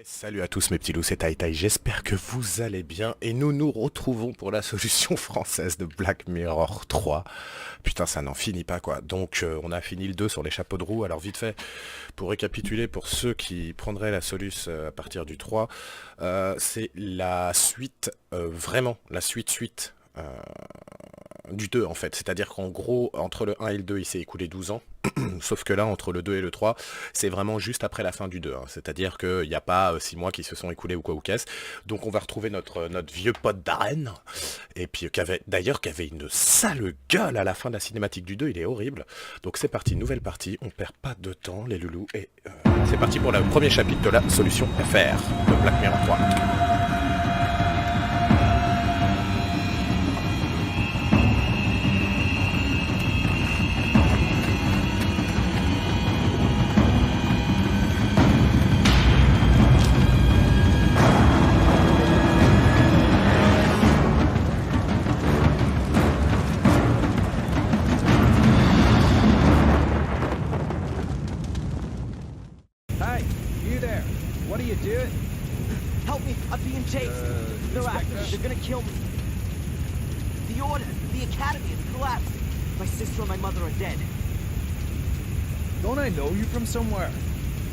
Salut à tous mes petits loups, c'est Tai Tai, j'espère que vous allez bien et nous nous retrouvons pour la solution française de Black Mirror 3. Putain, ça n'en finit pas quoi. Donc on a fini le 2 sur les chapeaux de roue. Alors vite fait, pour récapituler pour ceux qui prendraient la soluce à partir du 3, c'est la suite, vraiment la suite du 2 en fait. C'est-à-dire qu'en gros, entre le 1 et le 2, il s'est écoulé 12 ans. Sauf que là, entre le 2 et le 3, c'est vraiment juste après la fin du 2. Hein. C'est-à-dire qu'il n'y a pas 6 mois qui se sont écoulés ou quoi ou qu'est-ce. Donc on va retrouver notre vieux pote Darren. Et puis qui avait une sale gueule à la fin de la cinématique du 2. Il est horrible. Donc c'est parti, nouvelle partie. On perd pas de temps, les loulous. Et c'est parti pour le premier chapitre de la solution FR de Black Mirror 3. Don't I know you from somewhere?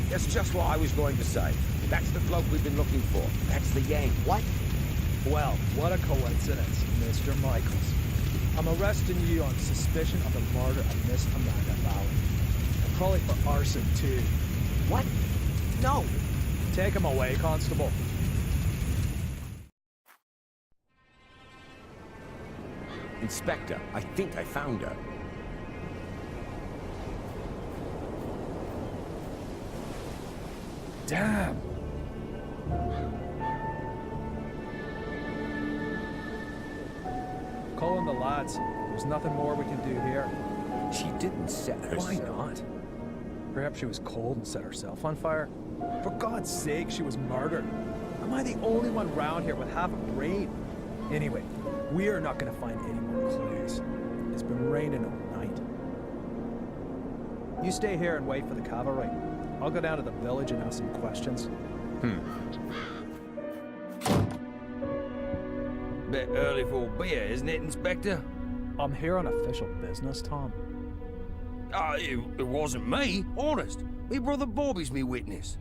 That's just what I was going to say. That's the bloke we've been looking for. That's the Yank. What? Well, what a coincidence, Mr. Michaels. I'm arresting you on suspicion of the murder of Miss Amanda Valley. And probably for arson, too. What? No. Take him away, Constable. Inspector, I think I found her. Damn! Call in the lads. There's nothing more we can do here. She didn't set herself. Why not? Perhaps she was cold and set herself on fire. For God's sake, she was murdered. Am I the only one round here with half a brain? Anyway, we are not going to find any more clues. It's been raining all night. You stay here and wait for the cavalry. I'll go down to the village and ask some questions. Bit early for a beer, isn't it, Inspector? I'm here on official business, Tom. It wasn't me, honest. Me brother Bobby's me witness.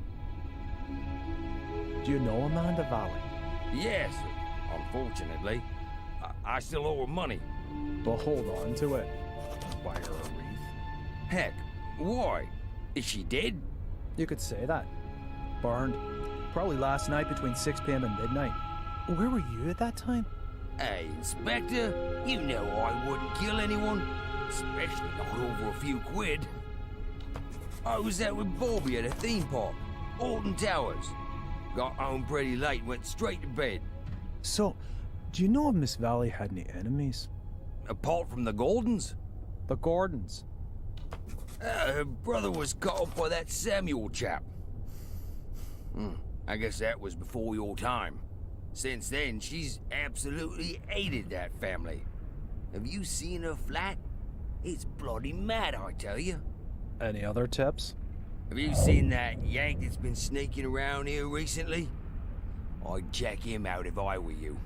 Do you know Amanda Valley? Yes, unfortunately. I still owe her money. But hold on to it. Buy her a wreath. Heck, why? Is she dead? You could say that. Burned. Probably last night between 6 p.m. and midnight. Where were you at that time? Hey, Inspector, you know I wouldn't kill anyone. Especially not over a few quid. I was out with Bobby at a theme park. Alton Towers. Got home pretty late, went straight to bed. So, do you know if Miss Valley had any enemies? Apart from the Gordons? The Gordons. Her brother was caught up by that Samuel chap. I guess that was before your time. Since then, she's absolutely hated that family. Have you seen her flat? It's bloody mad, I tell you. Any other tips? Have you seen that Yank that's been sneaking around here recently? I'd check him out if I were you.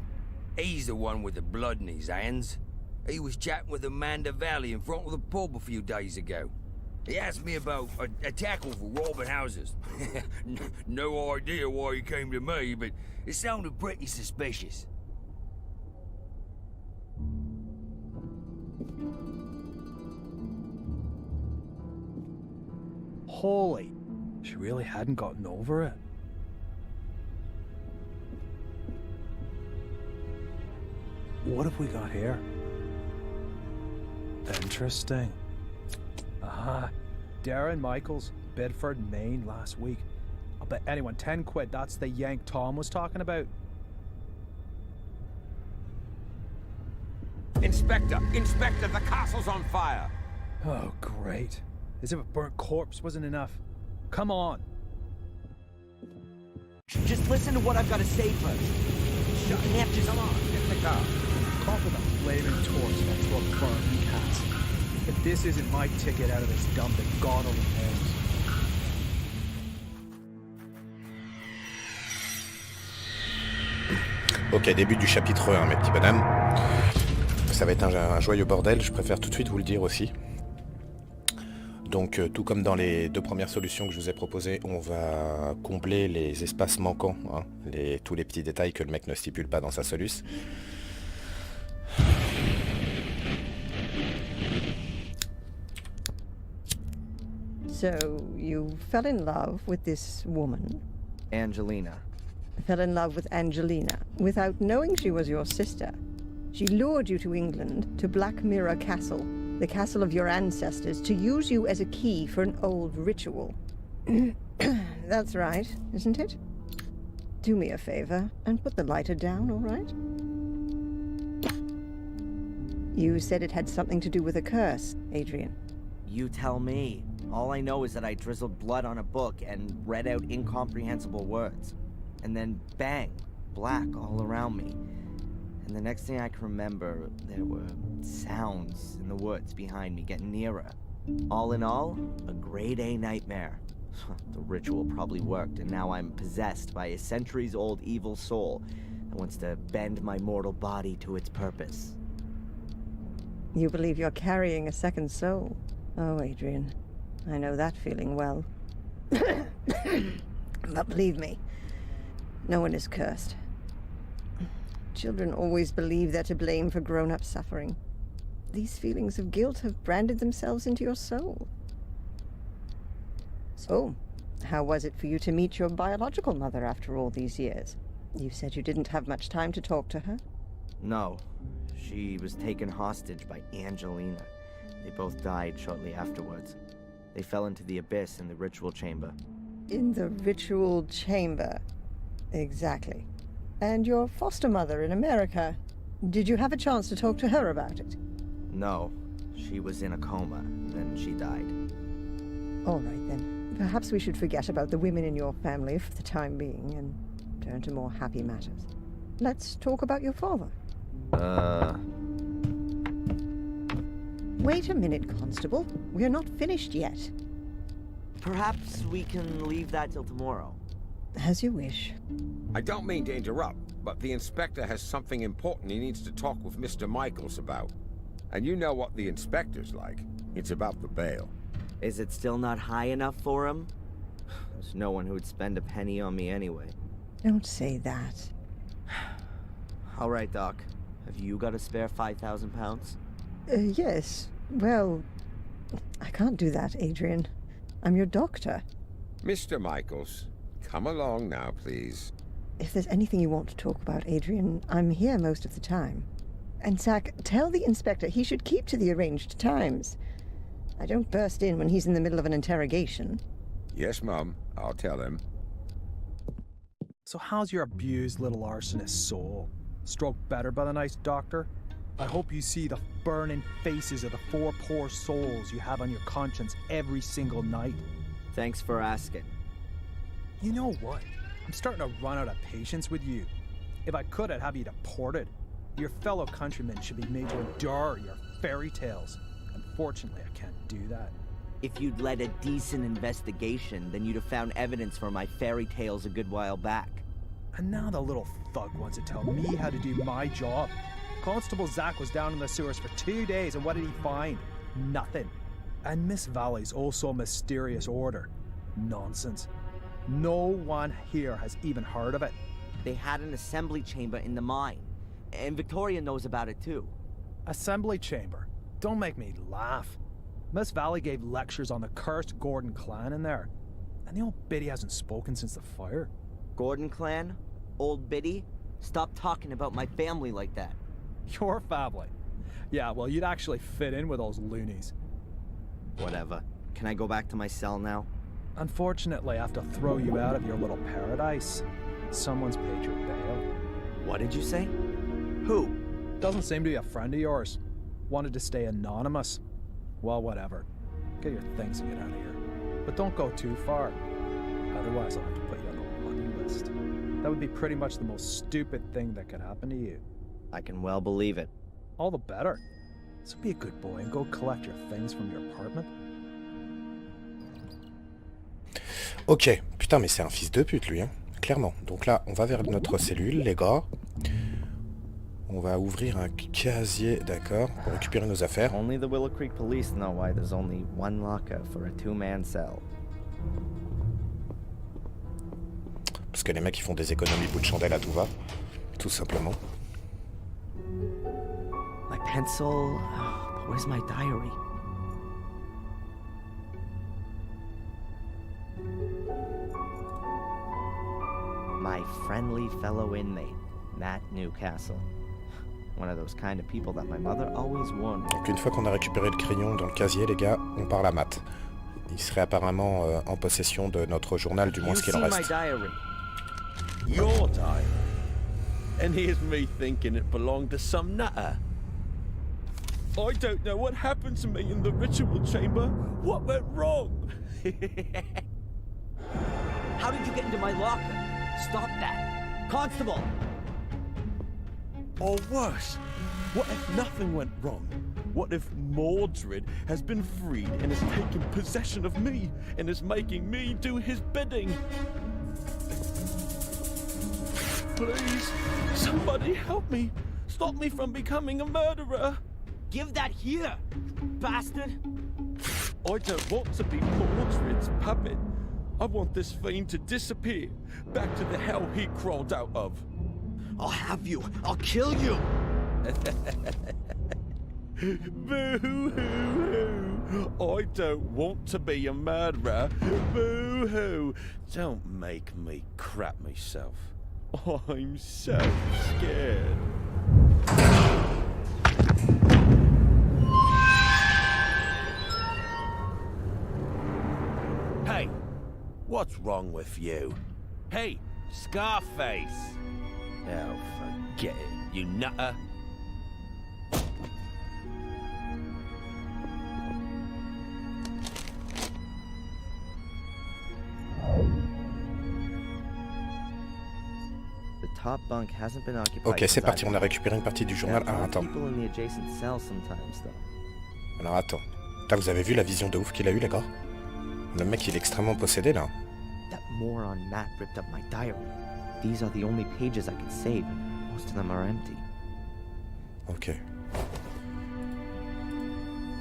He's the one with the blood in his hands. He was chatting with Amanda Valley in front of the pub a few days ago. He asked me about a tackle for robbing houses. No idea why he came to me, but it sounded pretty suspicious. Holy, she really hadn't gotten over it. What have we got here? Interesting. Darren Michaels, Bedford, Maine, last week. I'll bet anyone 10 quid that's the Yank Tom was talking about. Inspector! Inspector, the castle's on fire! Oh, great. As if a burnt corpse wasn't enough. Come on. Just listen to what I've got to say first. You can't just... Come on, get in the car. Caught with a flaming torch next to a burning cat. If this isn't my ticket out of this dump, then God only knows. Ok, début du chapitre 1, mes petits bonhommes. Ça va être un joyeux bordel, je préfère tout de suite vous le dire aussi. Donc tout comme dans les 2 premières solutions que je vous ai proposées, on va combler les espaces manquants, hein, tous les petits détails que le mec ne stipule pas dans sa soluce. So, you fell in love with this woman? Angelina. Fell in love with Angelina without knowing she was your sister. She lured you to England, to Black Mirror Castle, the castle of your ancestors, to use you as a key for an old ritual. That's right, isn't it? Do me a favor and put the lighter down, all right? You said it had something to do with a curse, Adrian. You tell me. All I know is that I drizzled blood on a book and read out incomprehensible words. And then bang, black all around me. And the next thing I can remember, there were sounds in the woods behind me getting nearer. All in all, a grade A nightmare. The ritual probably worked, and now I'm possessed by a centuries-old evil soul that wants to bend my mortal body to its purpose. You believe you're carrying a second soul? Oh, Adrian, I know that feeling well. But believe me, no one is cursed. Children always believe they're to blame for grown-up suffering. These feelings of guilt have branded themselves into your soul. So, how was it for you to meet your biological mother after all these years? You said you didn't have much time to talk to her. No, she was taken hostage by Angelina. They both died shortly afterwards. They fell into the abyss in the ritual chamber. In the ritual chamber. Exactly. And your foster mother in America. Did you have a chance to talk to her about it? No, she was in a coma, then she died. All right, then. Perhaps we should forget about the women in your family for the time being and turn to more happy matters. Let's talk about your father. Wait a minute, Constable. We're not finished yet. Perhaps we can leave that till tomorrow. As you wish. I don't mean to interrupt, but the inspector has something important he needs to talk with Mr. Michaels about. And you know what the inspector's like. It's about the bail. Is it still not high enough for him? There's no one who would spend a penny on me anyway. Don't say that. All right, Doc. Have you got a spare 5,000 pounds? Yes. Well, I can't do that, Adrian. I'm your doctor. Mr. Michaels, come along now, please. If there's anything you want to talk about, Adrian, I'm here most of the time. And Zach, tell the inspector he should keep to the arranged times. I don't burst in when he's in the middle of an interrogation. Yes, Mum. I'll tell him. So how's your abused little arsonist soul? Stroke better by the nice doctor? I hope you see the burning faces of the 4 poor souls you have on your conscience every single night. Thanks for asking. You know what? I'm starting to run out of patience with you. If I could, I'd have you deported. Your fellow countrymen should be made to endure your fairy tales. Unfortunately, I can't do that. If you'd led a decent investigation, then you'd have found evidence for my fairy tales a good while back. And now the little thug wants to tell me how to do my job. Constable Zach was down in the sewers for 2 days, and what did he find? Nothing. And Miss Valley's also mysterious order. Nonsense. No one here has even heard of it. They had an assembly chamber in the mine, and Victoria knows about it too. Assembly chamber? Don't make me laugh. Miss Valley gave lectures on the cursed Gordon clan in there. And the old biddy hasn't spoken since the fire. Gordon clan? Old biddy? Stop talking about my family like that. Your family? Yeah, well, you'd actually fit in with those loonies. Whatever. Can I go back to my cell now? Unfortunately, I have to throw you out of your little paradise. Someone's paid your bail. What did you say? Who? Doesn't seem to be a friend of yours. Wanted to stay anonymous. Well, whatever. Get your things and get out of here. But don't go too far. Otherwise, I'll have to put you on the bloody list. That would be pretty much the most stupid thing that could happen to you. I can well believe it. All the better. So be a good boy and go collect your things from your apartment. Ok, putain mais c'est un fils de pute lui, hein. Clairement. Donc là, on va vers notre cellule, les gars. On va ouvrir un casier, d'accord, pour récupérer nos affaires. Only the Willow Creek police know why there's only one locker for a two-man cell. Parce que les mecs ils font des économies bout de chandelle à tout va, tout simplement. My pencil... Oh, but where's my diary? My friendly fellow inmate, Matt Newcastle. One of those kind of people that my mother always warned me. Donc une fois qu'on a récupéré le crayon dans le casier, les gars, on parle à Matt. Il serait apparemment en possession de notre journal, du moins ce qu'il en reste. Your diary? And here's me thinking it belonged to some nutter. I don't know what happened to me in the ritual chamber. What went wrong? How did you get into my locker? Stop that! Constable! Or worse, what if nothing went wrong? What if Mordred has been freed and has taken possession of me and is making me do his bidding? Please, somebody help me. Stop me from becoming a murderer. Give that here, bastard! I don't want to be Mordred's puppet. I want this fiend to disappear, back to the hell he crawled out of. I'll have you! I'll kill you! Boo-hoo-hoo! I don't want to be a murderer. Boo-hoo! Don't make me crap myself. I'm so scared. Hey, what's wrong with you? Hey, Scarface! Oh, forget it, you nutter. The top bunk hasn't been occupied. Ok, c'est parti, on a récupéré une partie du journal. Alors attends. Alors attends. Putain, vous avez vu la vision de ouf qu'il a eu, les gars? Le mec, il est extrêmement possédé, là. That moron Matt ripped up my diary. These are the only pages I can save, and most of them are empty. Ok.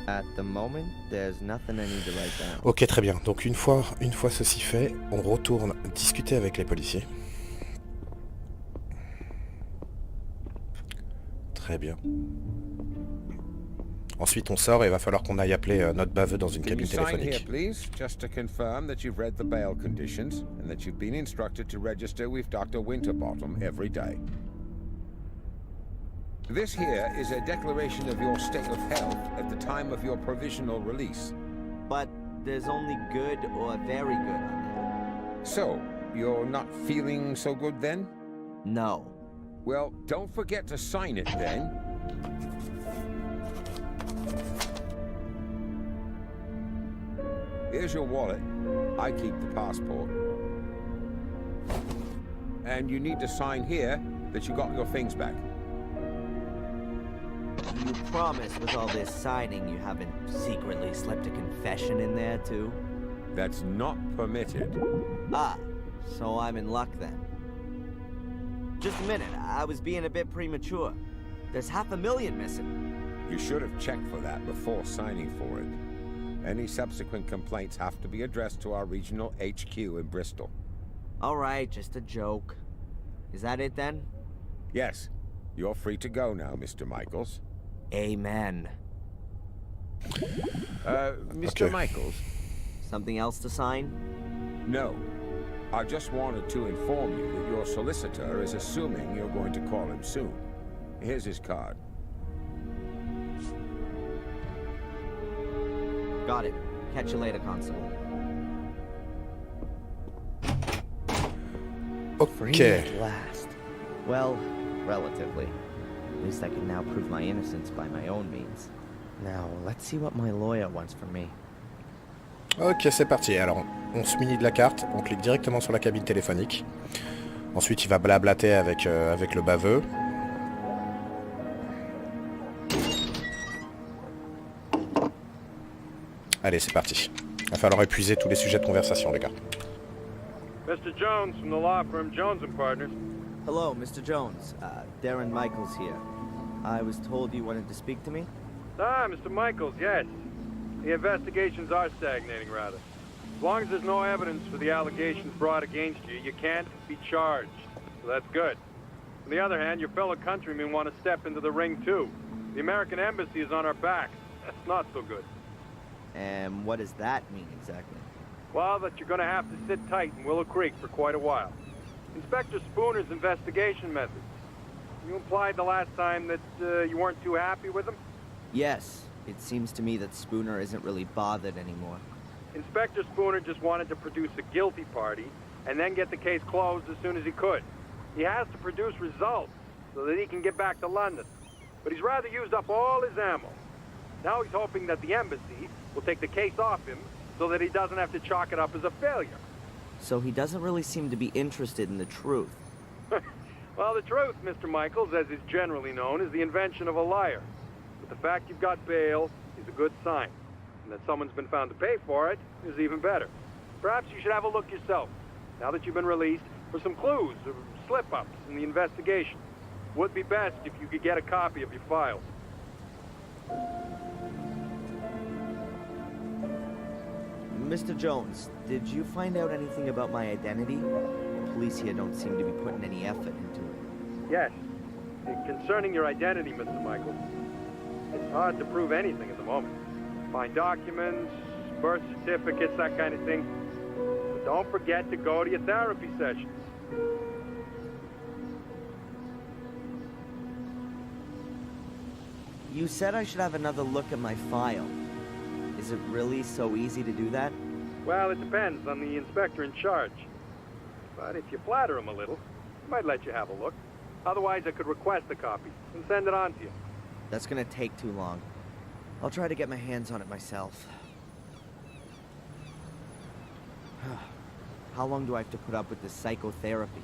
At the moment, there's nothing I need to write down. Ok, très bien. Donc une fois ceci fait, on retourne discuter avec les policiers. Très bien. Ensuite, on sort et il va falloir qu'on aille appeler notre baveux dans une cabine téléphonique. Please, just to confirm that you've read the bail conditions and that you've been instructed to register with Dr. Winterbottom every day. This here is a declaration of your state of health at the time of your provisional release. But there's only good or very good on there. So, you're not feeling so good then? No. Well, don't forget to sign it then. Here's your wallet. I keep the passport. And you need to sign here that you got your things back. You promise with all this signing you haven't secretly slipped a confession in there too? That's not permitted. Ah, so I'm in luck then. Just a minute, I was being a bit premature. There's $500,000 missing. You should have checked for that before signing for it. Any subsequent complaints have to be addressed to our regional HQ in Bristol. All right, just a joke. Is that it then? Yes. You're free to go now, Mr. Michaels. Amen. Mr. Okay. Michaels? Something else to sign? No. I just wanted to inform you that your solicitor is assuming you're going to call him soon. Here's his card. Got it. Catch you later, Constable. Free Ok. at last. Well, relatively. At least I can now prove my innocence by my own means. Now, let's see what my lawyer wants from me. Ok, c'est parti. Alors, on se munit de la carte, on clique directement sur la cabine téléphonique. Ensuite, il va blablater avec le baveux. Allez, c'est parti. Il va falloir épuiser tous les sujets de conversation, les gars. Mr. Jones from the law firm Jones and Partners. Hello, Mr. Jones. Darren Michaels here. I was told you wanted to speak to me? Ah, Mr. Michaels, yes. The investigations are stagnating, rather. As long as there's no evidence for the allegations brought against you, you can't be charged. So that's good. On the other hand, your fellow countrymen want to step into the ring, too. The American embassy is on our back. That's not so good. And what does that mean exactly? Well, that you're going to have to sit tight in Willow Creek for quite a while. Inspector Spooner's investigation methods. You implied the last time that you weren't too happy with him? Yes, it seems to me that Spooner isn't really bothered anymore. Inspector Spooner just wanted to produce a guilty party and then get the case closed as soon as he could. He has to produce results so that he can get back to London. But he's rather used up all his ammo. Now he's hoping that the embassy will take the case off him so that he doesn't have to chalk it up as a failure. So he doesn't really seem to be interested in the truth. Well, the truth, Mr. Michaels, as is generally known, is the invention of a liar. But the fact you've got bail is a good sign. And that someone's been found to pay for it is even better. Perhaps you should have a look yourself, now that you've been released, for some clues or slip-ups in the investigation. Would be best if you could get a copy of your files. Mr. Jones, did you find out anything about my identity? The police here don't seem to be putting any effort into it. Yes. Concerning your identity, Mr. Michaels, it's hard to prove anything at the moment. Find documents, birth certificates, that kind of thing. But don't forget to go to your therapy sessions. You said I should have another look at my file. Is it really so easy to do that? Well, it depends on the inspector in charge. But if you flatter him a little, he might let you have a look. Otherwise, I could request a copy and send it on to you. That's gonna take too long. I'll try to get my hands on it myself. How long do I have to put up with this psychotherapy?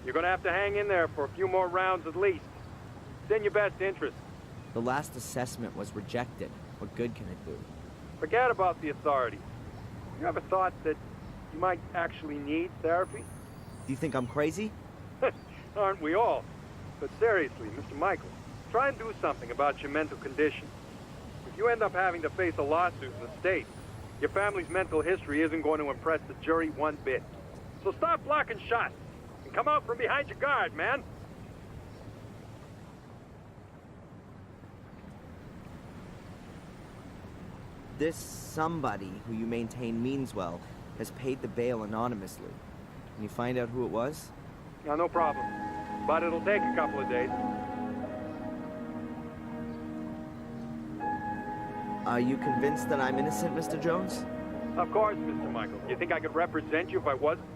You're gonna have to hang in there for a few more rounds at least. It's in your best interest. The last assessment was rejected. What good can it do? Forget about the authorities. You ever thought that you might actually need therapy? Do you think I'm crazy? Aren't we all? But seriously, Mr. Michaels, try and do something about your mental condition. If you end up having to face a lawsuit in the state, your family's mental history isn't going to impress the jury one bit. So stop blocking shots and come out from behind your guard, man. This somebody who you maintain means well has paid the bail anonymously. Can you find out who it was? No, no problem. But it'll take a couple of days. Are you convinced that I'm innocent, Mr. Jones? Of course, Mr. Michaels. You think I could represent you if I wasn't?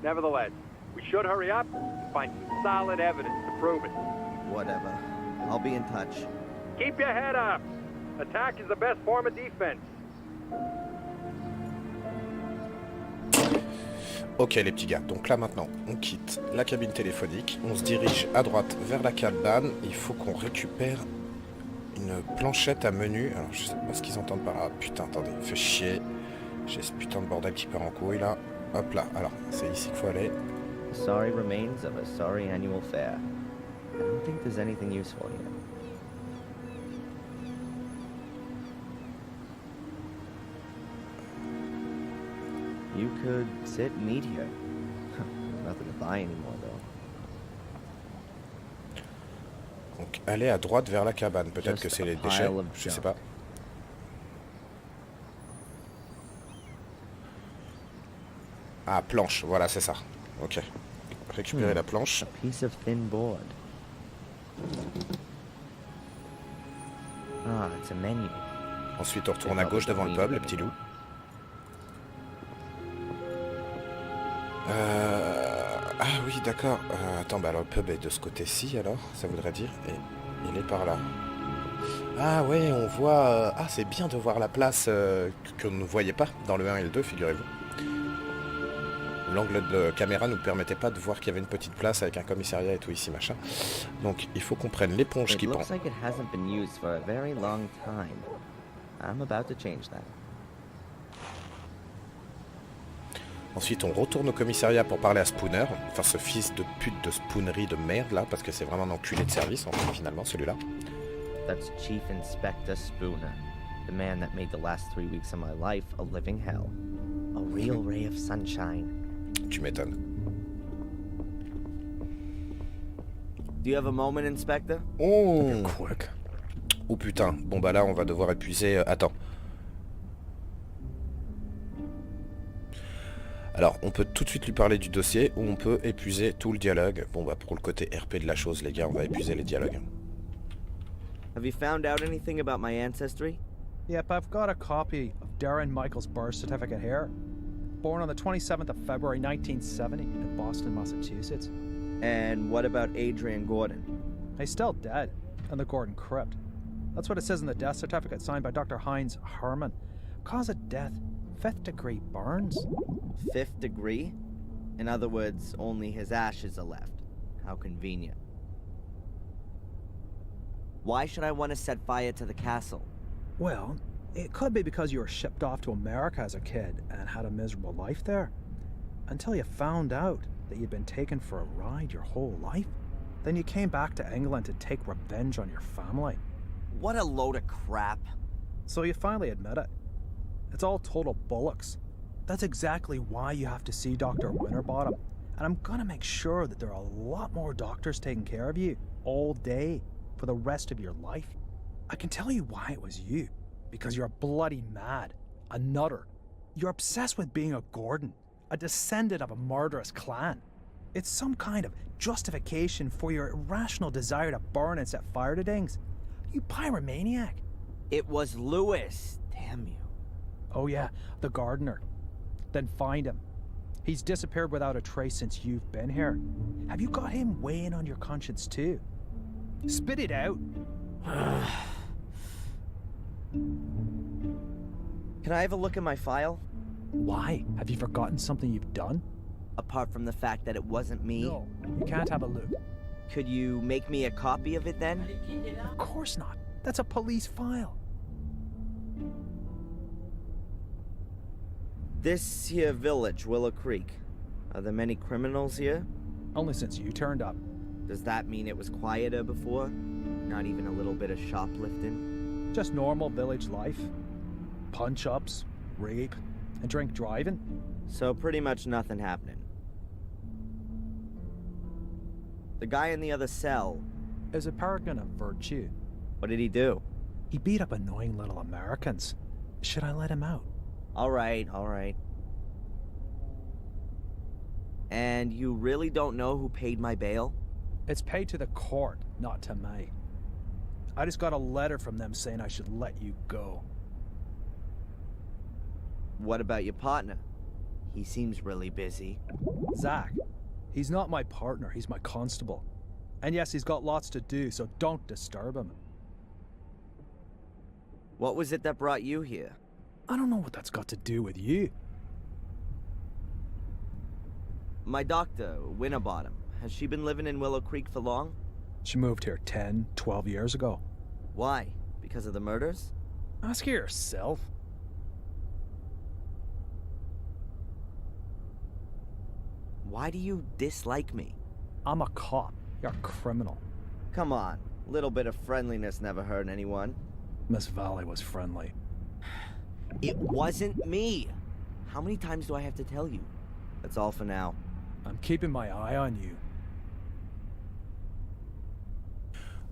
Nevertheless, we should hurry up and find some solid evidence to prove it. Whatever. I'll be in touch. Keep your head up. Attack is the best form of defense. Ok les petits gars, donc là maintenant on quitte la cabine téléphonique, on se dirige à droite vers la cabane, il faut qu'on récupère une planchette à menu, alors je sais pas ce qu'ils entendent par là, putain attendez, fait chier, j'ai ce putain de bordel qui part en couille là, hop là, alors c'est ici qu'il faut aller. Sorry remains of a sorry annual fair. I don't think there's anything useful here. You could sit and eat here. There's nothing to buy anymore, though. Donc aller à droite vers la cabane, peut-être que Just c'est a les déchets, pile of je sais junk. pas. Ah, planche, voilà c'est ça. Ok. Récupérer la planche. A piece of thin board. Ah, it's a menu. Ensuite on retourne à gauche devant le pub, les petits loups. Ah oui d'accord, attends bah alors le pub est de ce côté-ci alors, ça voudrait dire, et il est par là. Ah ouais on voit, ah c'est bien de voir la place qu'on ne voyait pas dans le 1 et le 2 figurez-vous. L'angle de caméra nous permettait pas de voir qu'il y avait une petite place avec un commissariat et tout ici machin. Donc il faut qu'on prenne l'éponge qui It prend. looks like it hasn't been used for a very long time. I'm about to change that. Ensuite on retourne au commissariat pour parler à Spooner, enfin ce fils de pute de spoonerie de merde là, parce que c'est vraiment un enculé de service en fait, finalement celui-là. That's Chief Inspector Spooner, the man that made the last 3 weeks of my life a living hell. A real ray of sunshine. Tu m'étonnes. Do you have a moment, Inspector? Oh, Quick. oh putain, bon bah là on va devoir épuiser... Attends. Alors, on peut tout de suite lui parler du dossier ou on peut épuiser tout le dialogue. Bon bah pour le côté RP de la chose, les gars, on va épuiser les dialogues. Have you found out anything about my ancestry? Yep, I've got a copy of Darren Michael's birth certificate here. Born on the 27th of February 1970 in Boston, Massachusetts. And what about Adrian Gordon? He's still dead in the Gordon crypt. That's what it says in the death certificate signed by Dr. Heinz Herman. Cause of death, 5th degree burns. 5th degree? In other words, only his ashes are left. How convenient. Why should I want to set fire to the castle? Well, it could be because you were shipped off to America as a kid and had a miserable life there. Until you found out that you'd been taken for a ride your whole life. Then you came back to England to take revenge on your family. What a load of crap. So you finally admit it. It's all total bollocks. That's exactly why you have to see Dr. Winterbottom. And I'm gonna make sure that there are a lot more doctors taking care of you all day for the rest of your life. I can tell you why it was you. Because you're bloody mad. A nutter. You're obsessed with being a Gordon. A descendant of a murderous clan. It's some kind of justification for your irrational desire to burn and set fire to things. You pyromaniac. It was Lewis. Damn you. Oh yeah, the gardener. Then find him. He's disappeared without a trace since you've been here. Have you got him weighing on your conscience too? Spit it out. Can I have a look at my file? Why? Have you forgotten something you've done? Apart from the fact that it wasn't me? No, you can't have a look. Could you make me a copy of it then? Of course not. That's a police file. This here village, Willow Creek. Are there many criminals here? Only since you turned up. Does that mean it was quieter before? Not even a little bit of shoplifting? Just normal village life. Punch-ups, rape, and drink driving. So pretty much nothing happening. The guy in the other cell, Is a paragon of virtue. what did he do? He beat up annoying little Americans. Should I let him out? All right, all right. And you really don't know who paid my bail? It's paid to the court, not to me. I just got a letter from them saying I should let you go. What about your partner? He seems really busy. Zach. He's not my partner, he's my constable. And yes, he's got lots to do, so don't disturb him. What was it that brought you here? I don't know what that's got to do with you. My doctor, Winterbottom. Has she been living in Willow Creek for long? She moved here 10, 12 years ago. Why? Because of the murders? Ask her yourself. Why do you dislike me? I'm a cop. You're a criminal. Come on, a little bit of friendliness never hurt anyone. Miss Valley was friendly. It wasn't me! How many times do I have to tell you? That's all for now. I'm keeping my eye on you.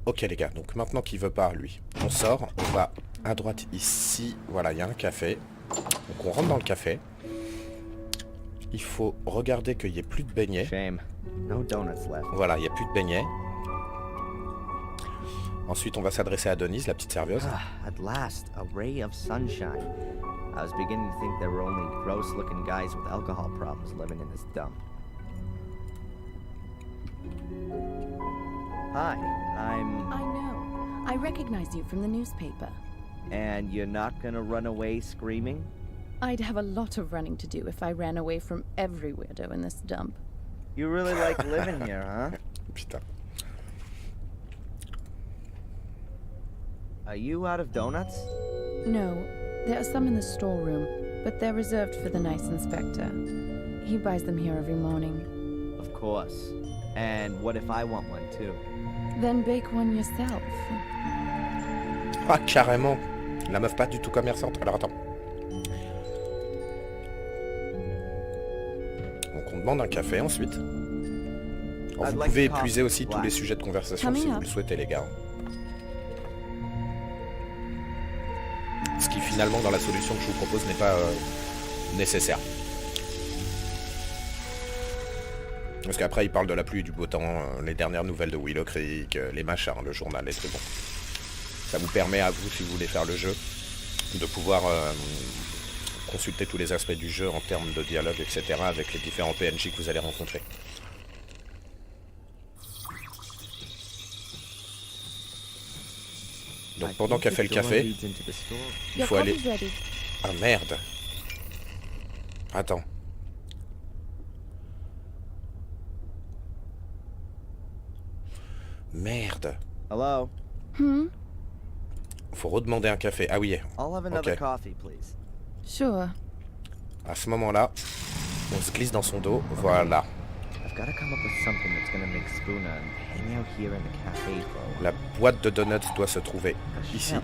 Ok les gars, donc maintenant qu'il veut pas lui, on sort, on va à droite ici, voilà, il y a un café. Donc on rentre dans le café. Il faut regarder qu'il n'y ait plus de beignets. Shame. No donuts left. Voilà, il n'y a plus de beignets. Ensuite, on va s'adresser à Denise, la petite serveuse. At last, a ray of sunshine. I was beginning to think there were only gross-looking guys with alcohol problems living in this dump. Hi, I know. I recognize you from the newspaper. And you're not gonna run away screaming? I'd have a lot of running to do if I ran away from every weirdo in this dump. You really like living here, huh? Putain. Are you out of donuts? No, there are some in the storeroom, but they're reserved for the nice inspector. He buys them here every morning. Of course. And what if I want one too? Then bake one yourself. Ah, carrément. La meuf pas du tout commerçante. Alors, attends. Donc, on demande un café, ensuite. Alors, vous pouvez épuiser aussi tous les sujets de conversation si vous le souhaitez, les gars. Ce qui, finalement, dans la solution que je vous propose, n'est pas nécessaire. Parce qu'après, il parle de la pluie et du beau temps, les dernières nouvelles de Willow Creek, les machins, le journal, les trucs bons. Ça vous permet à vous, si vous voulez faire le jeu, de pouvoir consulter tous les aspects du jeu en termes de dialogue, etc. avec les différents PNJ que vous allez rencontrer. Donc pendant qu'elle fait le café, il faut aller... Ah merde. Attends. Merde. Hello. Faut redemander un café. Ah oui. I'll have another coffee, please. Sure. À ce moment-là, on se glisse dans son dos. Voilà. I've got to come up with something that's gonna make Spooner hang out here in the cafe for a while. La boîte de donuts doit se trouver ici.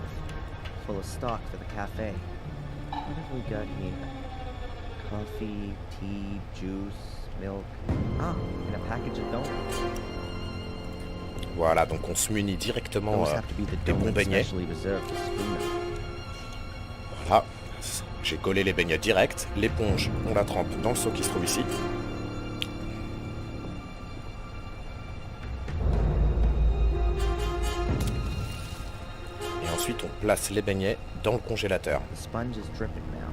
Full of stock for the cafe. What have we got here? Coffee, tea, juice, milk. Ah, and a package of donuts. Voilà, donc on se munit directement des bons beignets. Voilà, j'ai collé les beignets direct. L'éponge, on la trempe dans le seau qui se trouve ici. Et ensuite, on place les beignets dans le congélateur. The sponge is dripping now.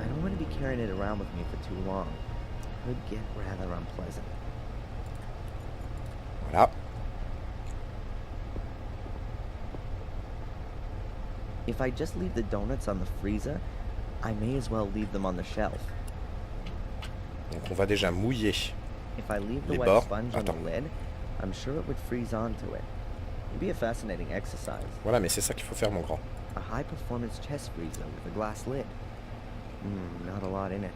I don't want to be carrying it around with me for too long. It could get rather unpleasant. Voilà. If I just leave the donuts on the freezer, I may as well leave them on the shelf. Donc on va déjà mouiller If I leave the les wet bords. sponge on Attends. the lid, I'm sure it would freeze onto it. It'd be a fascinating exercise. Voilà, mais c'est ça qu'il faut faire, mon grand. A high-performance chest freezer with a glass lid. Not a lot in it.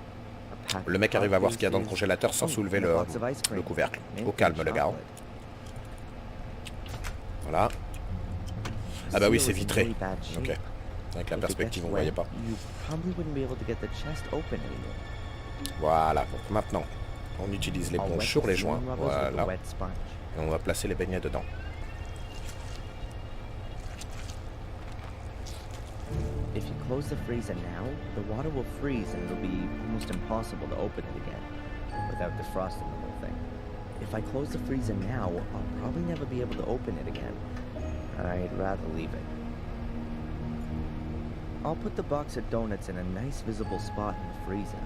A pack Le mec of arrive à voir ce qu'il y a dans le pieces. congélateur sans Oh, soulever and a le box of ice cream. couvercle. Mint Au calme, and le gars. chocolate. Voilà. Ah bah oui, c'est vitré. Really bad shape. Ok. Avec la If it perspective, gets on voyait wet, pas. You probably wouldn't be able to get the chest open anymore. Voilà, donc maintenant, on utilise I'll l'éponge wet sur the les joints. sealing rubbers with the Voilà. wet sponge. Et on va placer les beignets dedans. If you close the freezer now, the water will freeze and it'll be almost impossible to open it again without defrosting the whole thing. If I close the freezer now, I'll probably never be able to open it again. I'd rather leave it. I'll put the box of donuts in a nice visible spot in the freezer.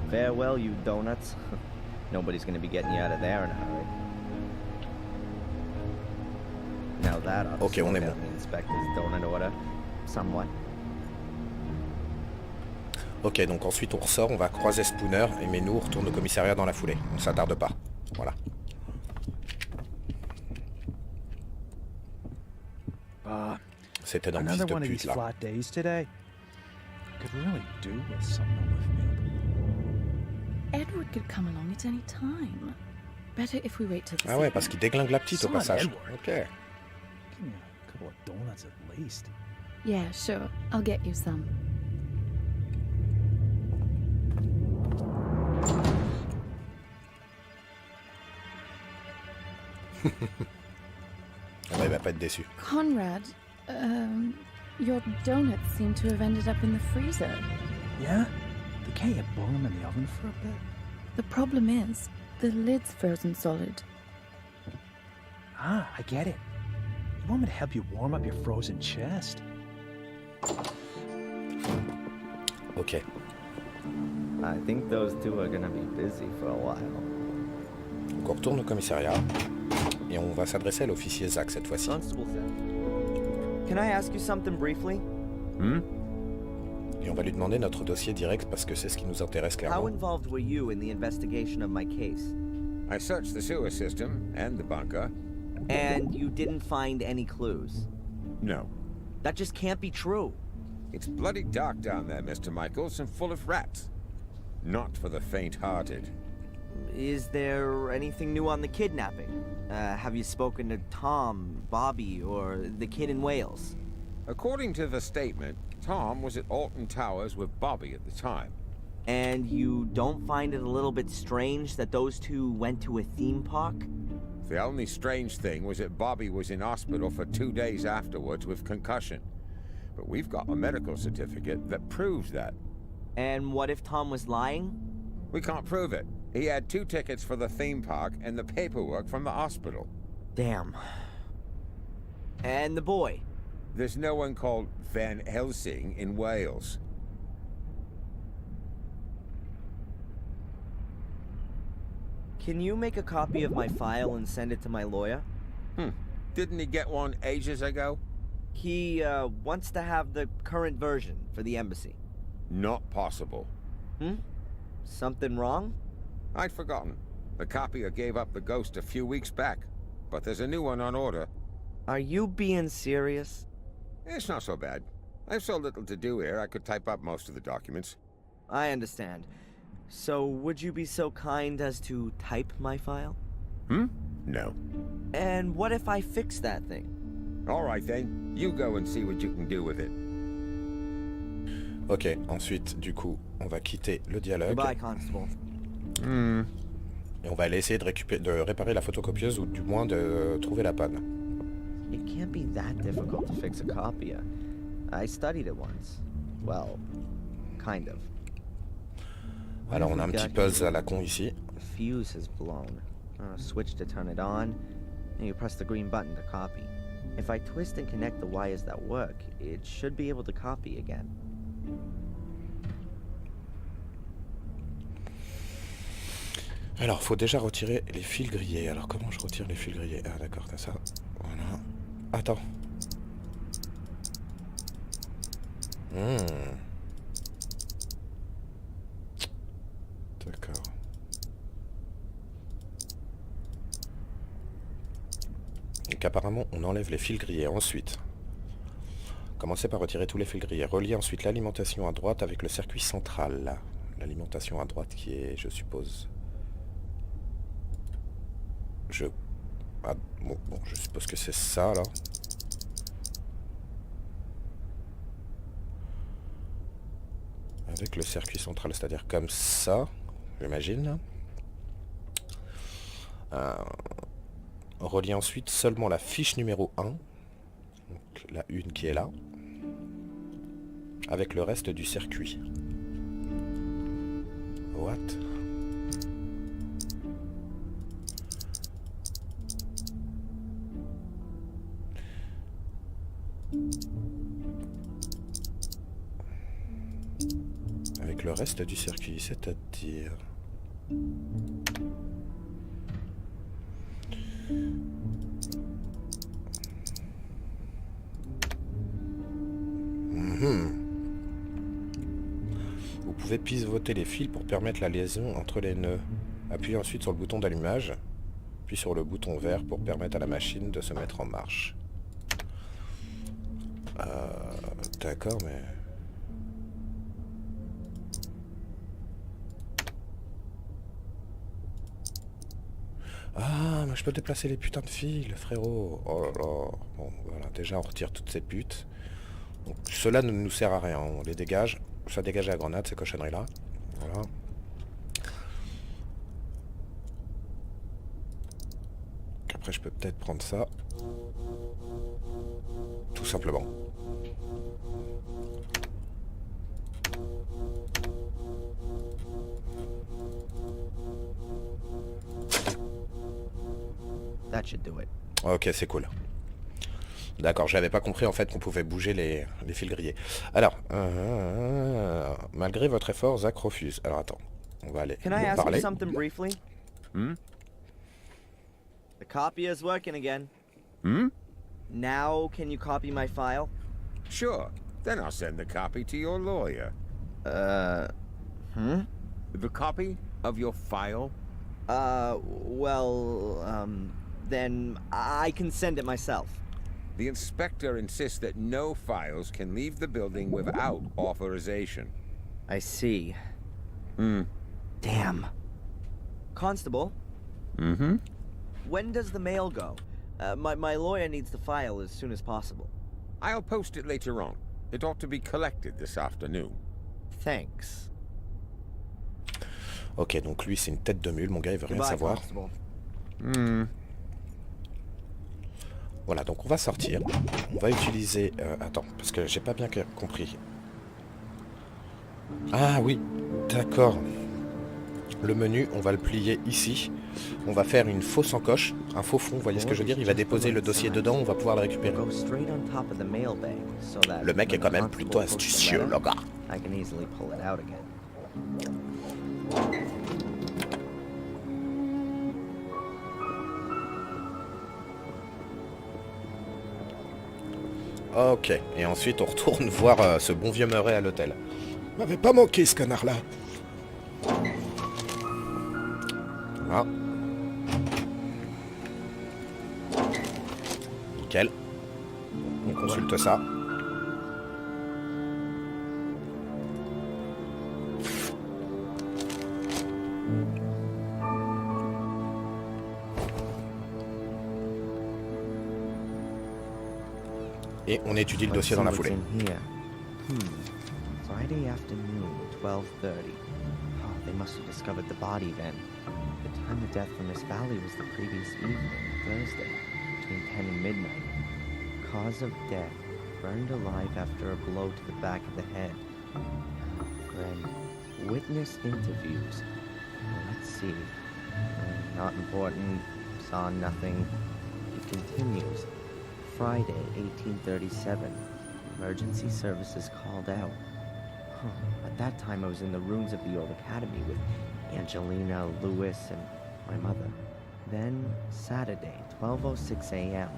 Farewell, you donuts. Nobody's gonna be getting you out of there in a hurry. Now that ought to Ok, on slow est down bon. the inspector's donut order somewhat. Ok, donc ensuite on ressort, on va croiser Spooner, et mais nous on retourne au commissariat dans la foulée. On s'attarde pas. Voilà. C'était dans le fils Another de one of pute these là. flat days today. Could really do with someone with me. Edward could come along at any time. Better if we wait till this Ah ouais, parce qu'il déglingue la petite au Son passage. Edward. Ok. Give me a couple of donuts at least. Yeah, sure. I'll get you some. Ah bah, il va pas être déçu. Conrad, your donuts seem to have ended up in the freezer. Yeah? They can't you boil them in the oven for a bit? The problem is, the lid's frozen solid. Ah, I get it. You want me to help you warm up your frozen chest? Ok. I think those two are gonna be busy for a while. Donc on retourne au commissariat. Et on va s'adresser à l'officier Zach cette fois-ci. Constable Zach, can I ask you something briefly? Et on va lui demander notre dossier direct parce que c'est ce qui nous intéresse How clairement. involved were you in the investigation of my case? I searched the sewer system and the bunker. And you didn't find any clues? No. That just can't be true. It's bloody dark down there, Mr. Michaels, and full of rats. Not for the faint-hearted. is there anything new on the kidnapping? Have you spoken to Tom, Bobby, or the kid in Wales? According to the statement, Tom was at Alton Towers with Bobby at the time. And you don't find it a little bit strange that those two went to a theme park? The only strange thing was that Bobby was in hospital for 2 days afterwards with concussion. But we've got a medical certificate that proves that. And what if Tom was lying? We can't prove it. He had 2 tickets for the theme park and the paperwork from the hospital. Damn. And the boy? There's no one called Van Helsing in Wales. Can you make a copy of my file and send it to my lawyer? Didn't he get one ages ago? He, wants to have the current version for the embassy. Not possible. Something wrong? I'd forgotten. The copier gave up the ghost a few weeks back, but there's a new one on order. Are you being serious? It's not so bad. I've so little to do here, I could type up most of the documents. I understand. So, would you be so kind as to type my file? No. And what if I fix that thing? All right then, you go and see what you can do with it. Ok, ensuite, du coup, on va quitter le dialogue. Goodbye, Constable. Et on va aller essayer de réparer la photocopieuse ou du moins de trouver la panne. It can't be that difficult to fix a copier. I studied it once. Well, kind of. Alors on a un petit puzzle à la con ici. The fuse has blown. Switch to turn it on, and you press the green button to copy. If I twist and connect the wires that work, it should be able to copy again. Alors faut déjà retirer les fils grillés. Alors comment je retire les fils grillés? Ah d'accord, t'as ça. Voilà. Attends. D'accord. Donc apparemment on enlève les fils grillés. Ensuite, commencez par retirer tous les fils grillés. Reliez ensuite l'alimentation à droite avec le circuit central. L'alimentation à droite qui est, je suppose... bon, je suppose que c'est ça là. Avec le circuit central, c'est-à-dire comme ça, j'imagine. Reliez ensuite seulement la fiche numéro 1, donc la une qui est là, avec le reste du circuit. What? Avec le reste du circuit, c'est-à-dire... Vous pouvez pivoter les fils pour permettre la liaison entre les nœuds. Appuyez ensuite sur le bouton d'allumage, puis sur le bouton vert pour permettre à la machine de se mettre en marche. D'accord, mais... Ah, mais je peux déplacer les putains de fils, frérot. Oh là là. Bon, voilà, déjà on retire toutes ces putes. Donc cela ne nous sert à rien, on les dégage. Ça dégage la grenade, ces cochonneries-là. Voilà. Après je peux peut-être prendre ça. Tout simplement. That should do it. Ok, c'est cool. D'accord, j'avais pas compris en fait qu'on pouvait bouger les fils grillés. Alors, malgré votre effort, Zach refuse. Alors attends, on va aller Can I ask parler. you something briefly? The copy is working again. Now, can you copy my file? Sure. Then I'll send the copy to your lawyer. The copy of your file? Then I can send it myself. The inspector insists that no files can leave the building without authorization. I see. Damn. Constable, Mm-hmm. when does the mail go? My lawyer needs the file as soon as possible. I'll post it later on. It ought to be collected this afternoon. Thanks. Ok, donc lui c'est une tête de mule, mon gars il veut rien Goodbye, savoir. Constable. Voilà, donc on va sortir. On va utiliser... attends, parce que j'ai pas bien compris. Ah oui, d'accord. Le menu, on va le plier ici. On va faire une fausse encoche, un faux fond, vous voyez ce que je veux dire? Il va déposer le dossier dedans, on va pouvoir le récupérer. Go straight on top of the mailbag so that Le mec est when quand the même plutôt constable pulls the astucieux, letter, le gars. I can easily pull it out again. Ok, et ensuite on retourne voir ce bon vieux Murray à l'hôtel. M'avait pas manqué ce canard-là. Voilà. Nickel. On consulte ça. Et on étudie le dossier dans la foulée. Friday afternoon, 12:30. Oh, they must have discovered the body then. The time of death for Miss Valley was the previous evening, Thursday, between 10 and midnight. Cause of death, burned alive after a blow to the back of the head. Then, witness interviews. Let's see. Not important, saw nothing. It continues. Friday, 1837. Emergency services called out. At that time, I was in the ruins of the old academy with Angelina, Lewis, and my mother. Then, Saturday, 12:06 a.m.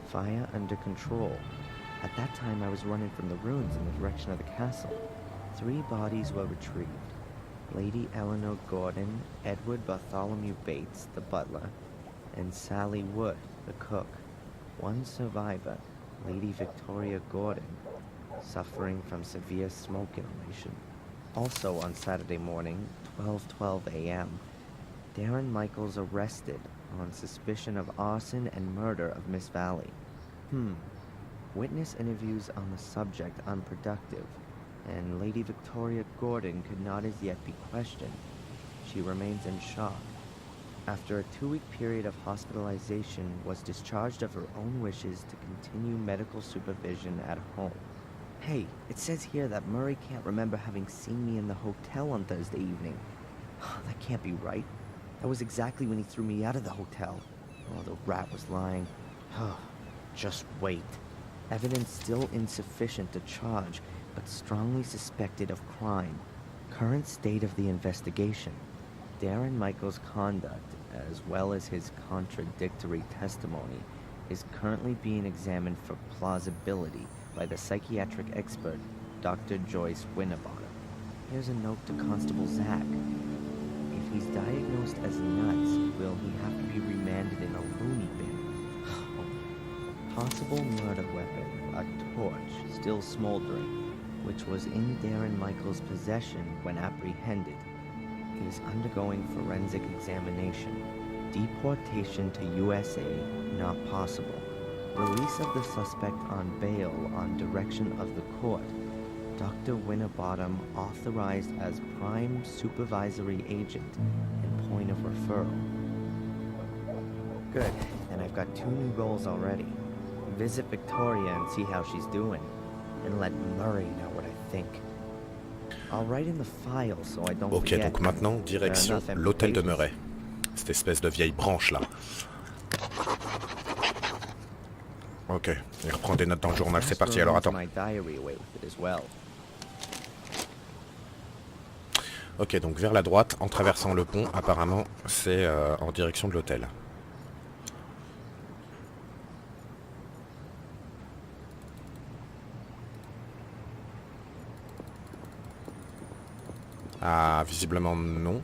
Fire under control. At that time, I was running from the ruins in the direction of the castle. 3 bodies were retrieved. Lady Eleanor Gordon, Edward Bartholomew Bates, the butler, and Sally Wood, the cook. 1 survivor, Lady Victoria Gordon, suffering from severe smoke inhalation. Also on Saturday morning, 12:12 a.m., Darren Michaels arrested on suspicion of arson and murder of Miss Valley. Witness interviews on the subject unproductive, and Lady Victoria Gordon could not as yet be questioned. She remains in shock. After a 2-week period of hospitalization, was discharged of her own wishes to continue medical supervision at home. Hey, it says here that Murray can't remember having seen me in the hotel on Thursday evening. That can't be right. That was exactly when he threw me out of the hotel. Oh, the rat was lying. Just wait. Evidence still insufficient to charge, but strongly suspected of crime. Current state of the investigation. Darren Michaels' conduct, as well as his contradictory testimony, is currently being examined for plausibility by the psychiatric expert, Dr. Joyce Winterbottom. Here's a note to Constable Zach. If he's diagnosed as nuts, will he have to be remanded in a loony bin? Possible murder weapon, a torch, still smoldering, which was in Darren Michaels' possession when apprehended. He is undergoing forensic examination. Deportation to USA not possible. Release of the suspect on bail on direction of the court. Dr. Winterbottom authorized as prime supervisory agent and point of referral. Good, and I've got 2 new goals already. Visit Victoria and see how she's doing, and let Murray know what I think. I'll write in the file so I don't Ok, forget. donc maintenant, direction l'hôtel de Murray. Cette espèce de vieille branche là. Ok, il reprend des notes dans le journal, c'est parti, alors attends. Ok, donc vers la droite, en traversant le pont, apparemment, c'est en direction de l'hôtel. Ah, visiblement non.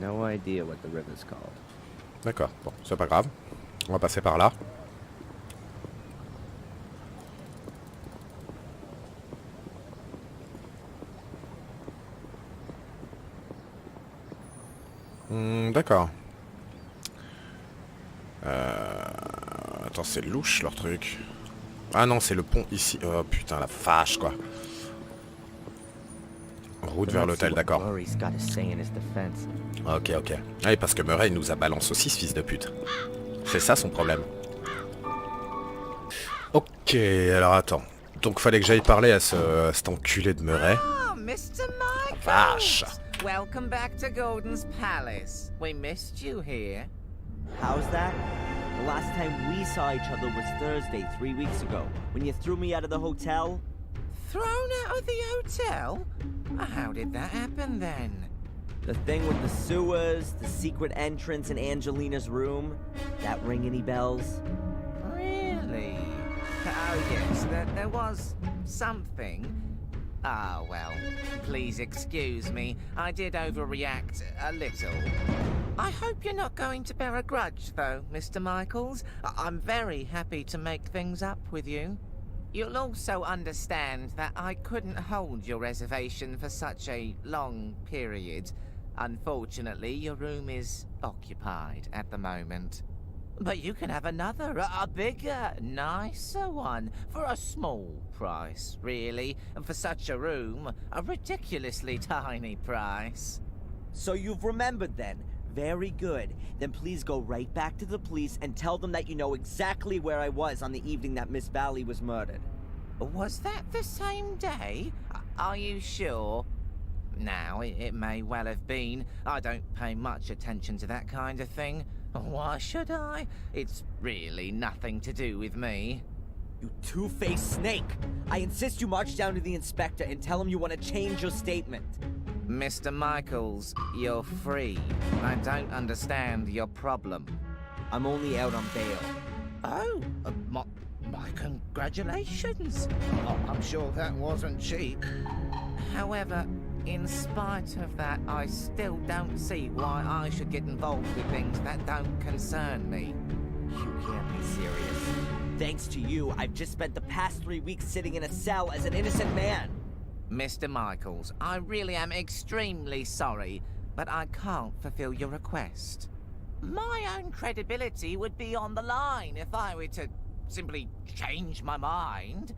No idea what the river's called. D'accord, bon, c'est pas grave. On va passer par là. D'accord. Attends, c'est louche leur truc. Ah non, c'est le pont ici. Oh putain, la vache quoi. Route vers l'hôtel, d'accord. Ok, ok. Oui, parce que Murray nous a balance aussi ce fils de pute. C'est ça son problème. Ok, alors attends. Donc fallait que j'aille parler à cet enculé de Murray. Oh, Mr. Michaels! Vache! Welcome back to Golden's Palace. We missed you here. How's that? The last time we saw each other was Thursday, 3 weeks ago, when you threw me out of the hotel. Thrown out of the hotel? How did that happen then? The thing with the sewers, the secret entrance in Angelina's room. That ring any bells? Really? Oh yes, there was something. Ah, well, please excuse me. I did overreact a little. I hope you're not going to bear a grudge, though, Mr. Michaels. I'm very happy to make things up with you. You'll also understand that I couldn't hold your reservation for such a long period. Unfortunately, your room is occupied at the moment. But you can have another, a bigger, nicer one, for a small price, really. And for such a room, a ridiculously tiny price. So you've remembered then? Very good. Then please go right back to the police and tell them that you know exactly where I was on the evening that Miss Valley was murdered. Was that the same day? Are you sure? Now, it may well have been. I don't pay much attention to that kind of thing. Why should I? It's really nothing to do with me. You two-faced snake! I insist you march down to the inspector and tell him you want to change your statement. Mr. Michaels, you're free. I don't understand your problem. I'm only out on bail. Oh, my congratulations. I'm sure that wasn't cheap. However, in spite of that, I still don't see why I should get involved with things that don't concern me. You can't be serious. Thanks to you, I've just spent the past 3 weeks sitting in a cell as an innocent man. Mr. Michaels, I really am extremely sorry, but I can't fulfill your request. My own credibility would be on the line if I were to simply change my mind.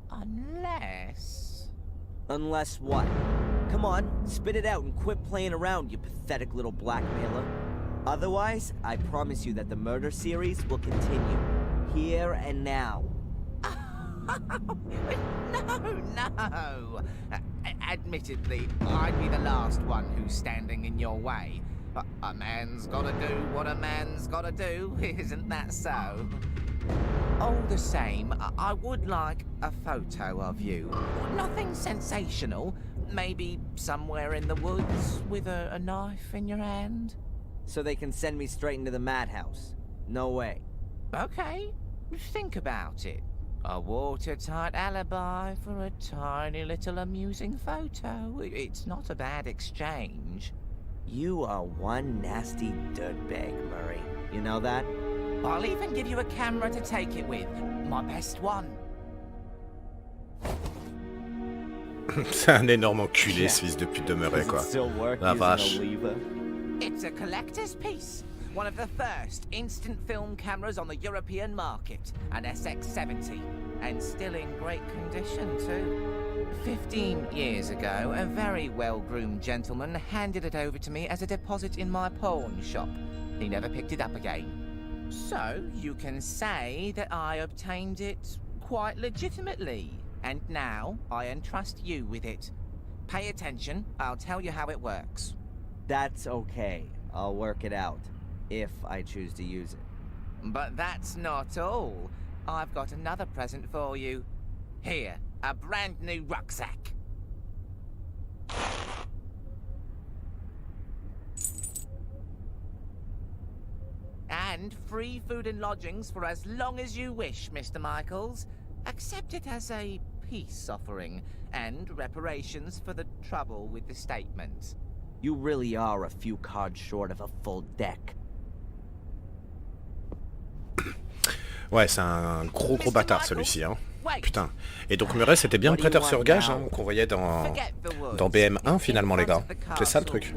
Unless... Unless what? Come on, spit it out and quit playing around, you pathetic little blackmailer. Otherwise, I promise you that the murder series will continue. Here and now. No. Admittedly, I'd be the last one who's standing in your way. But a man's gotta do what a man's gotta do, isn't that so? All the same, I would like a photo of you. Nothing sensational. Maybe somewhere in the woods with a knife in your hand. So they can send me straight into the madhouse. No way. Okay, think about it. A watertight alibi for a tiny little amusing photo. It's not a bad exchange. You are one nasty dirtbag, Murray. You know that? I'll even give you a camera to take it with. My best one. C'est un énorme enculé, ce fils de pute de Murray, quoi. La vache. It's a collector's piece. One of the first instant film cameras on the European market. An SX-70. And still in great condition, too. 15 years ago, a very well-groomed gentleman handed it over to me as a deposit in my pawn shop. He never picked it up again. So, you can say that I obtained it quite legitimately. And now, I entrust you with it. Pay attention, I'll tell you how it works. That's okay. I'll work it out. If I choose to use it. But that's not all. I've got another present for you. Here, a brand new rucksack. And free food and lodgings for as long as you wish, Mr. Michaels. Accept it as a peace offering and reparations for the trouble with the statement. You really are a few cards short of a full deck. Ouais, c'est un gros bâtard celui-ci, hein. Putain. Et donc Murray c'était bien le prêteur sur gage hein, qu'on voyait dans BM1 finalement les gars. C'est ça le truc.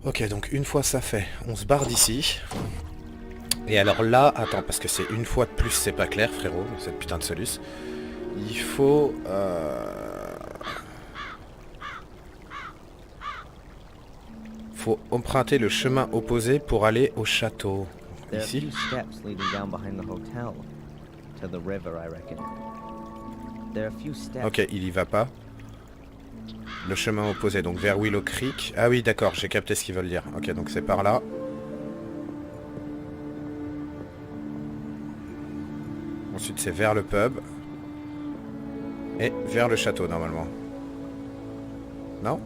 Ok, donc une fois ça fait, on se barre d'ici. Et alors là, attends, parce que c'est une fois de plus, c'est pas clair frérot, cette putain de soluce. Il faut... faut emprunter le chemin opposé pour aller au château. Ici. Ok, il y va pas. Le chemin opposé, donc vers Willow Creek. Ah oui, d'accord, j'ai capté ce qu'ils veulent dire. Ok, donc c'est par là. Ensuite, c'est vers le pub. Et vers le château, normalement. Non?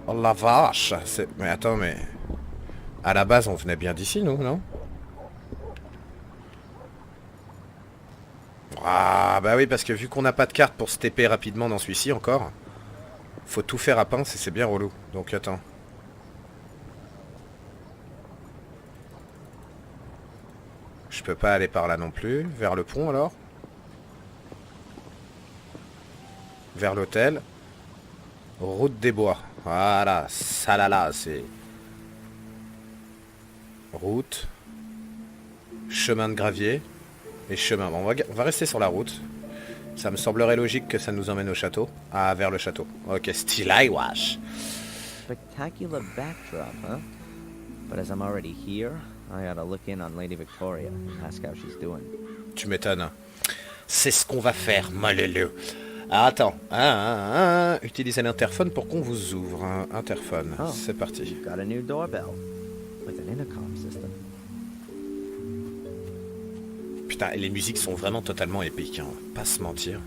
Oh la vache! Mais attends, mais... À la base, on venait bien d'ici, nous, non? Ah, bah oui, parce que vu qu'on n'a pas de carte pour se TP rapidement dans celui-ci encore, faut tout faire à pince et c'est bien relou. Donc, attends. Je peux pas aller par là non plus. Vers le pont, alors? Vers l'hôtel. Route des bois. Voilà, ça là, c'est... Route. Chemin de gravier. Et chemin. Bon, on va rester sur la route. Ça me semblerait logique que ça nous emmène au château. Ah, vers le château. Ok, stylé, wesh. Spectacular backdrop, huh? But as I'm already here, I ought to look in on Lady Victoria and ask how she's doing. Tu m'étonnes. C'est ce qu'on va faire, malheureux. Ah, attends. Utilisez l'interphone pour qu'on vous ouvre. Interphone. Oh, c'est parti. You've got a new doorbell with an intercom system. Putain, les musiques sont vraiment totalement épiques, hein. Pas se mentir.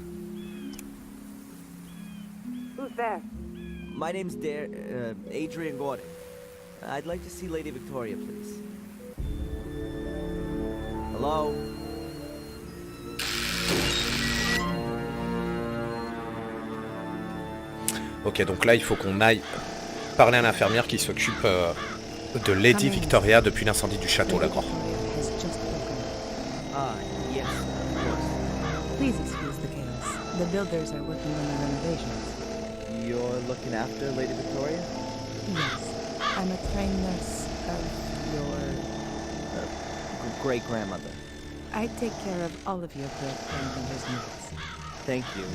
Who's there? My name's Adrian Gordon. I'd like to see Lady Victoria, please. Hello? Ok, donc là, il faut qu'on aille parler à l'infirmière qui s'occupe de Lady Victoria depuis l'incendie du château, là, gros. Yes, of course. Please excuse the chaos. The builders are working on the renovations. You're looking after Lady Victoria? Yes, I'm a trained nurse of your... great-grandmother. I take care of all of your great-grandmother's needs. Thank you,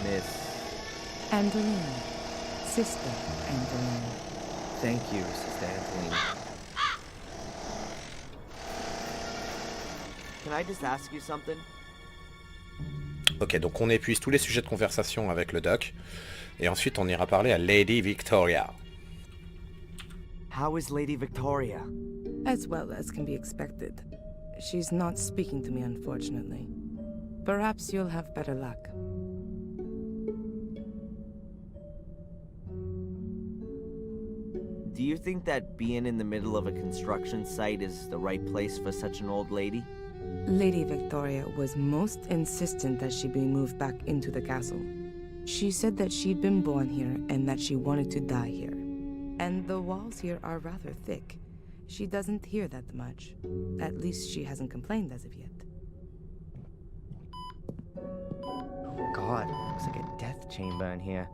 Miss... Angelina. Sister Angelina. Thank you, Sister Angelina. Can I just ask you something? Ok, donc on épuise tous les sujets de conversation avec le doc. Et ensuite, on ira parler à Lady Victoria. How is Lady Victoria? As well as can be expected. She's not speaking to me, unfortunately. Perhaps you'll have better luck. Do you think that being in the middle of a construction site is the right place for such an old lady? Lady Victoria was most insistent that she be moved back into the castle. She said that she'd been born here and that she wanted to die here. And the walls here are rather thick. She doesn't hear that much. At least she hasn't complained as of yet. Oh God, looks like a death chamber in here.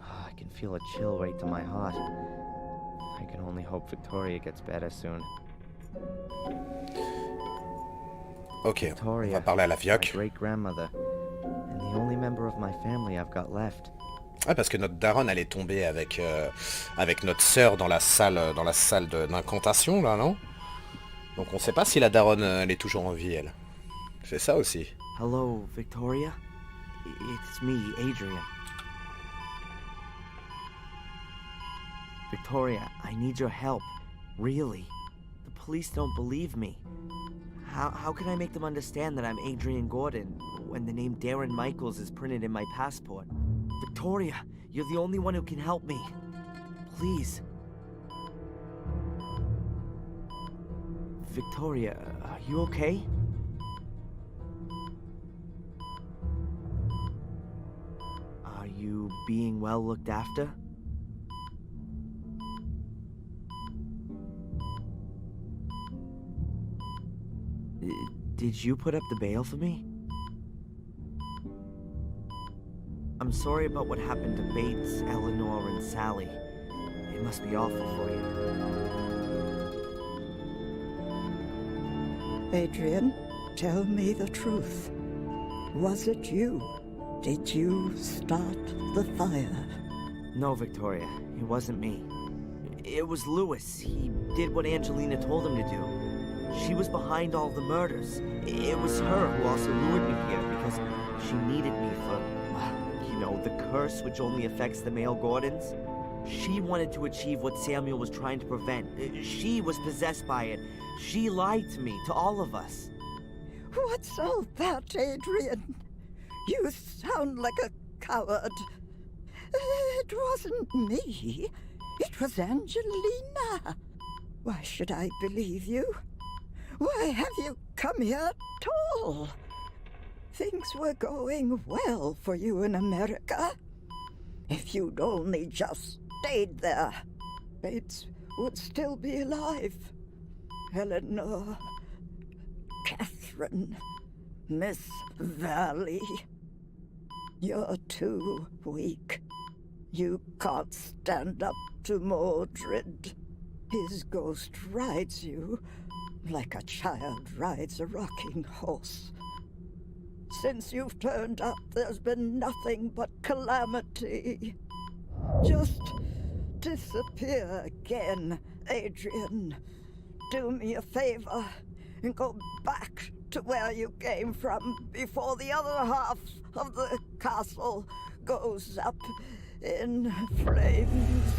Oh, I can feel a chill right to my heart. I can only hope Victoria gets better soon. Ok, Victoria, on va parler à la my Vioque. great-grandmother, and the only member of my family I've got left. Ah, parce que notre Darren, elle est tombée avec notre sœur dans la salle d'incantation, là, non? Donc on sait pas si la Darren, elle est toujours en vie, elle. C'est ça aussi. Hello, Victoria? It's me, Adrian. Victoria, I need your help. Really. The police don't believe me. How can I make them understand that I'm Adrian Gordon when the name Darren Michaels is printed in my passport? Victoria, you're the only one who can help me. Please. Victoria, are you okay? Are you being well looked after? Did you put up the bail for me? I'm sorry about what happened to Bates, Eleanor, and Sally. It must be awful for you. Adrian, tell me the truth. Was it you? Did you start the fire? No, Victoria, it wasn't me. It was Lewis. He did what Angelina told him to do. She was behind all the murders. It was her who also lured me here because she needed me for, well, you know, the curse which only affects the male Gordons. She wanted to achieve what Samuel was trying to prevent. She was possessed by it. She lied to me, to all of us. What's all that, Adrian? You sound like a coward. It wasn't me. It was Angelina. Why should I believe you? Why have you come here at all? Things were going well for you in America. If you'd only just stayed there, Bates would still be alive. Eleanor, Catherine, Miss Valley. You're too weak. You can't stand up to Mordred. His ghost rides you like a child rides a rocking horse. Since you've turned up, there's been nothing but calamity. Just disappear again, Adrian. Do me a favor and go back to where you came from before the other half of the castle goes up in flames.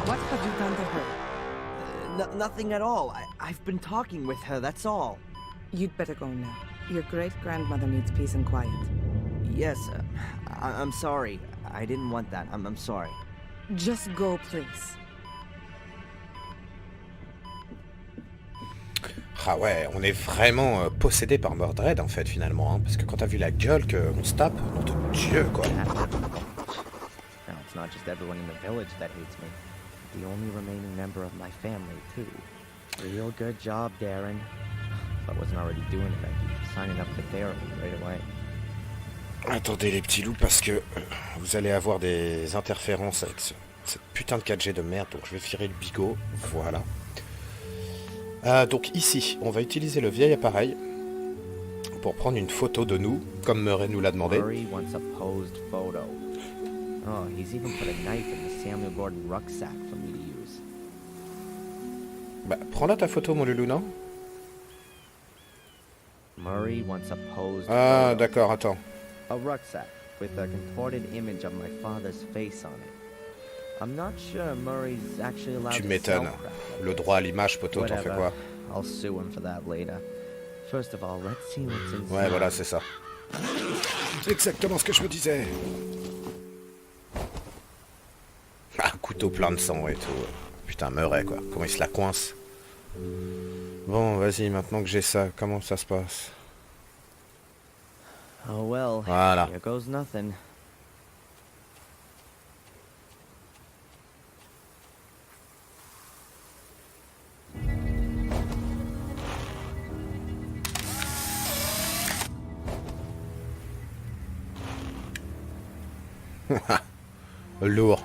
What have you done to her? Nothing at all. I've been talking with her, that's all. You'd better go now. Your great-grandmother needs peace and quiet. Yes, I'm sorry. I didn't want that. I'm sorry. Just go, please. Ah ouais, on est vraiment possédé par Mordred en fait finalement, hein, parce que quand t'as vu la gueule qu'on se tape, nom de Dieu quoi. Now, it's not just everyone in the village that hates me. The only remaining member of my family, too. Real good job, Darren. If I wasn't already doing it, I'd be signing up for therapy right away. Attendez les petits loups parce que vous allez avoir des interférences avec cette putain de 4G de merde, donc je vais virer le bigot, voilà. Donc ici, on va utiliser le vieil appareil pour prendre une photo de nous, comme Murray nous l'a demandé. Murray wants a posed photo. Oh, he's even put a knife in the Samuel Gordon rucksack for me to use. Bah, prends-la ta photo, mon loulou, non? Murray wants a posed Ah, photo. d'accord, attends. A rucksack with a contorted image of my father's face on it. I'm not sure Murray's actually allowed Tu to m'étonnes. sell crap. Le droit à l'image, poteau, t'en fais quoi? I'll sue him for that later. First of all, let's see what's inside. Ouais, voilà, c'est ça. C'est exactement ce que je me disais. Ah, couteau plein de sang et tout. Putain, Murray, quoi. Comment il se la coince. Bon, vas-y, maintenant que j'ai ça, comment ça se passe? Oh well, Voilà. here goes nothing. Lourd.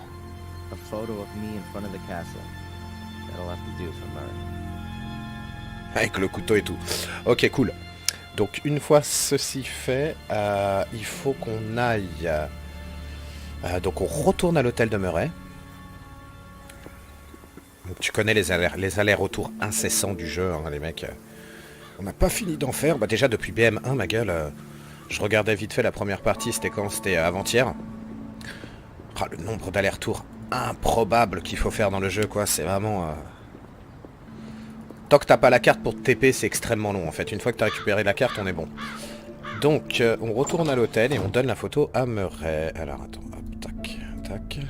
A photo of me in front of the castle. That'll have to do for Murray. Avec le couteau et tout. Ok, cool. Donc une fois ceci fait, il faut qu'on aille... donc on retourne à l'hôtel de Murray. Donc, tu connais les allers-retours incessants du jeu, hein, les mecs. On n'a pas fini d'en faire. Bah, déjà depuis BM1, ma gueule, je regardais vite fait la première partie, c'était quand? C'était avant-hier. Ah, le nombre d'allers-retours improbables qu'il faut faire dans le jeu, quoi, c'est vraiment... Tant que t'as pas la carte pour te TP, c'est extrêmement long en fait. Une fois que t'as récupéré la carte, on est bon. Donc, on retourne à l'hôtel et on donne la photo à Murray. Alors, attends, hop, tac, tac.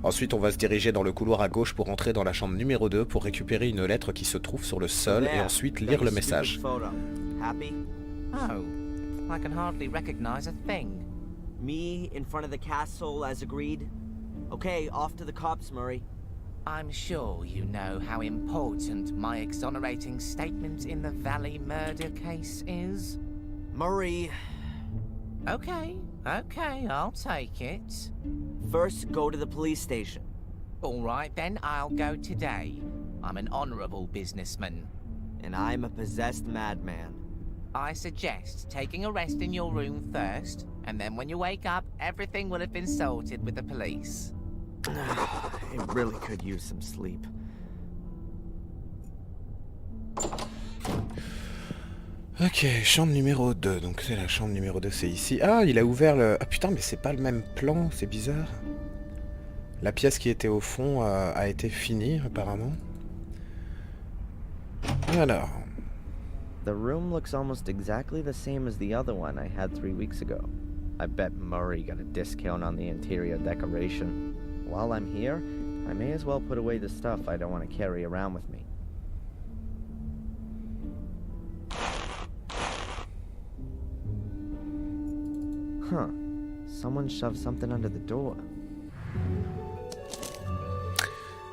Ensuite, on va se diriger dans le couloir à gauche pour entrer dans la chambre numéro 2 pour récupérer une lettre qui se trouve sur le sol et ensuite lire le message. Happy? Oh, I can hardly recognize a thing. Me in front of the castle as agreed? Okay, off to the cops, Murray. I'm sure you know how important my exonerating statement in the Valley murder case is. Murray. Okay, I'll take it. First, go to the police station. All right, then I'll go today. I'm an honorable businessman. And I'm a possessed madman. I suggest taking a rest in your room first, and then when you wake up, everything will have been sorted with the police. I really could use some sleep. Ok, chambre numéro 2. Donc c'est la chambre numéro 2, c'est ici. Ah, il a ouvert le... Ah putain, mais c'est pas le même plan, c'est bizarre. La pièce qui était au fond a été finie, apparemment. Alors... The room looks almost exactly the same as the other one I had 3 weeks ago. I bet Murray got a discount on the interior decoration. While I'm here, I may as well put away the stuff I don't want to carry around with me. Huh. Someone shoved something under the door.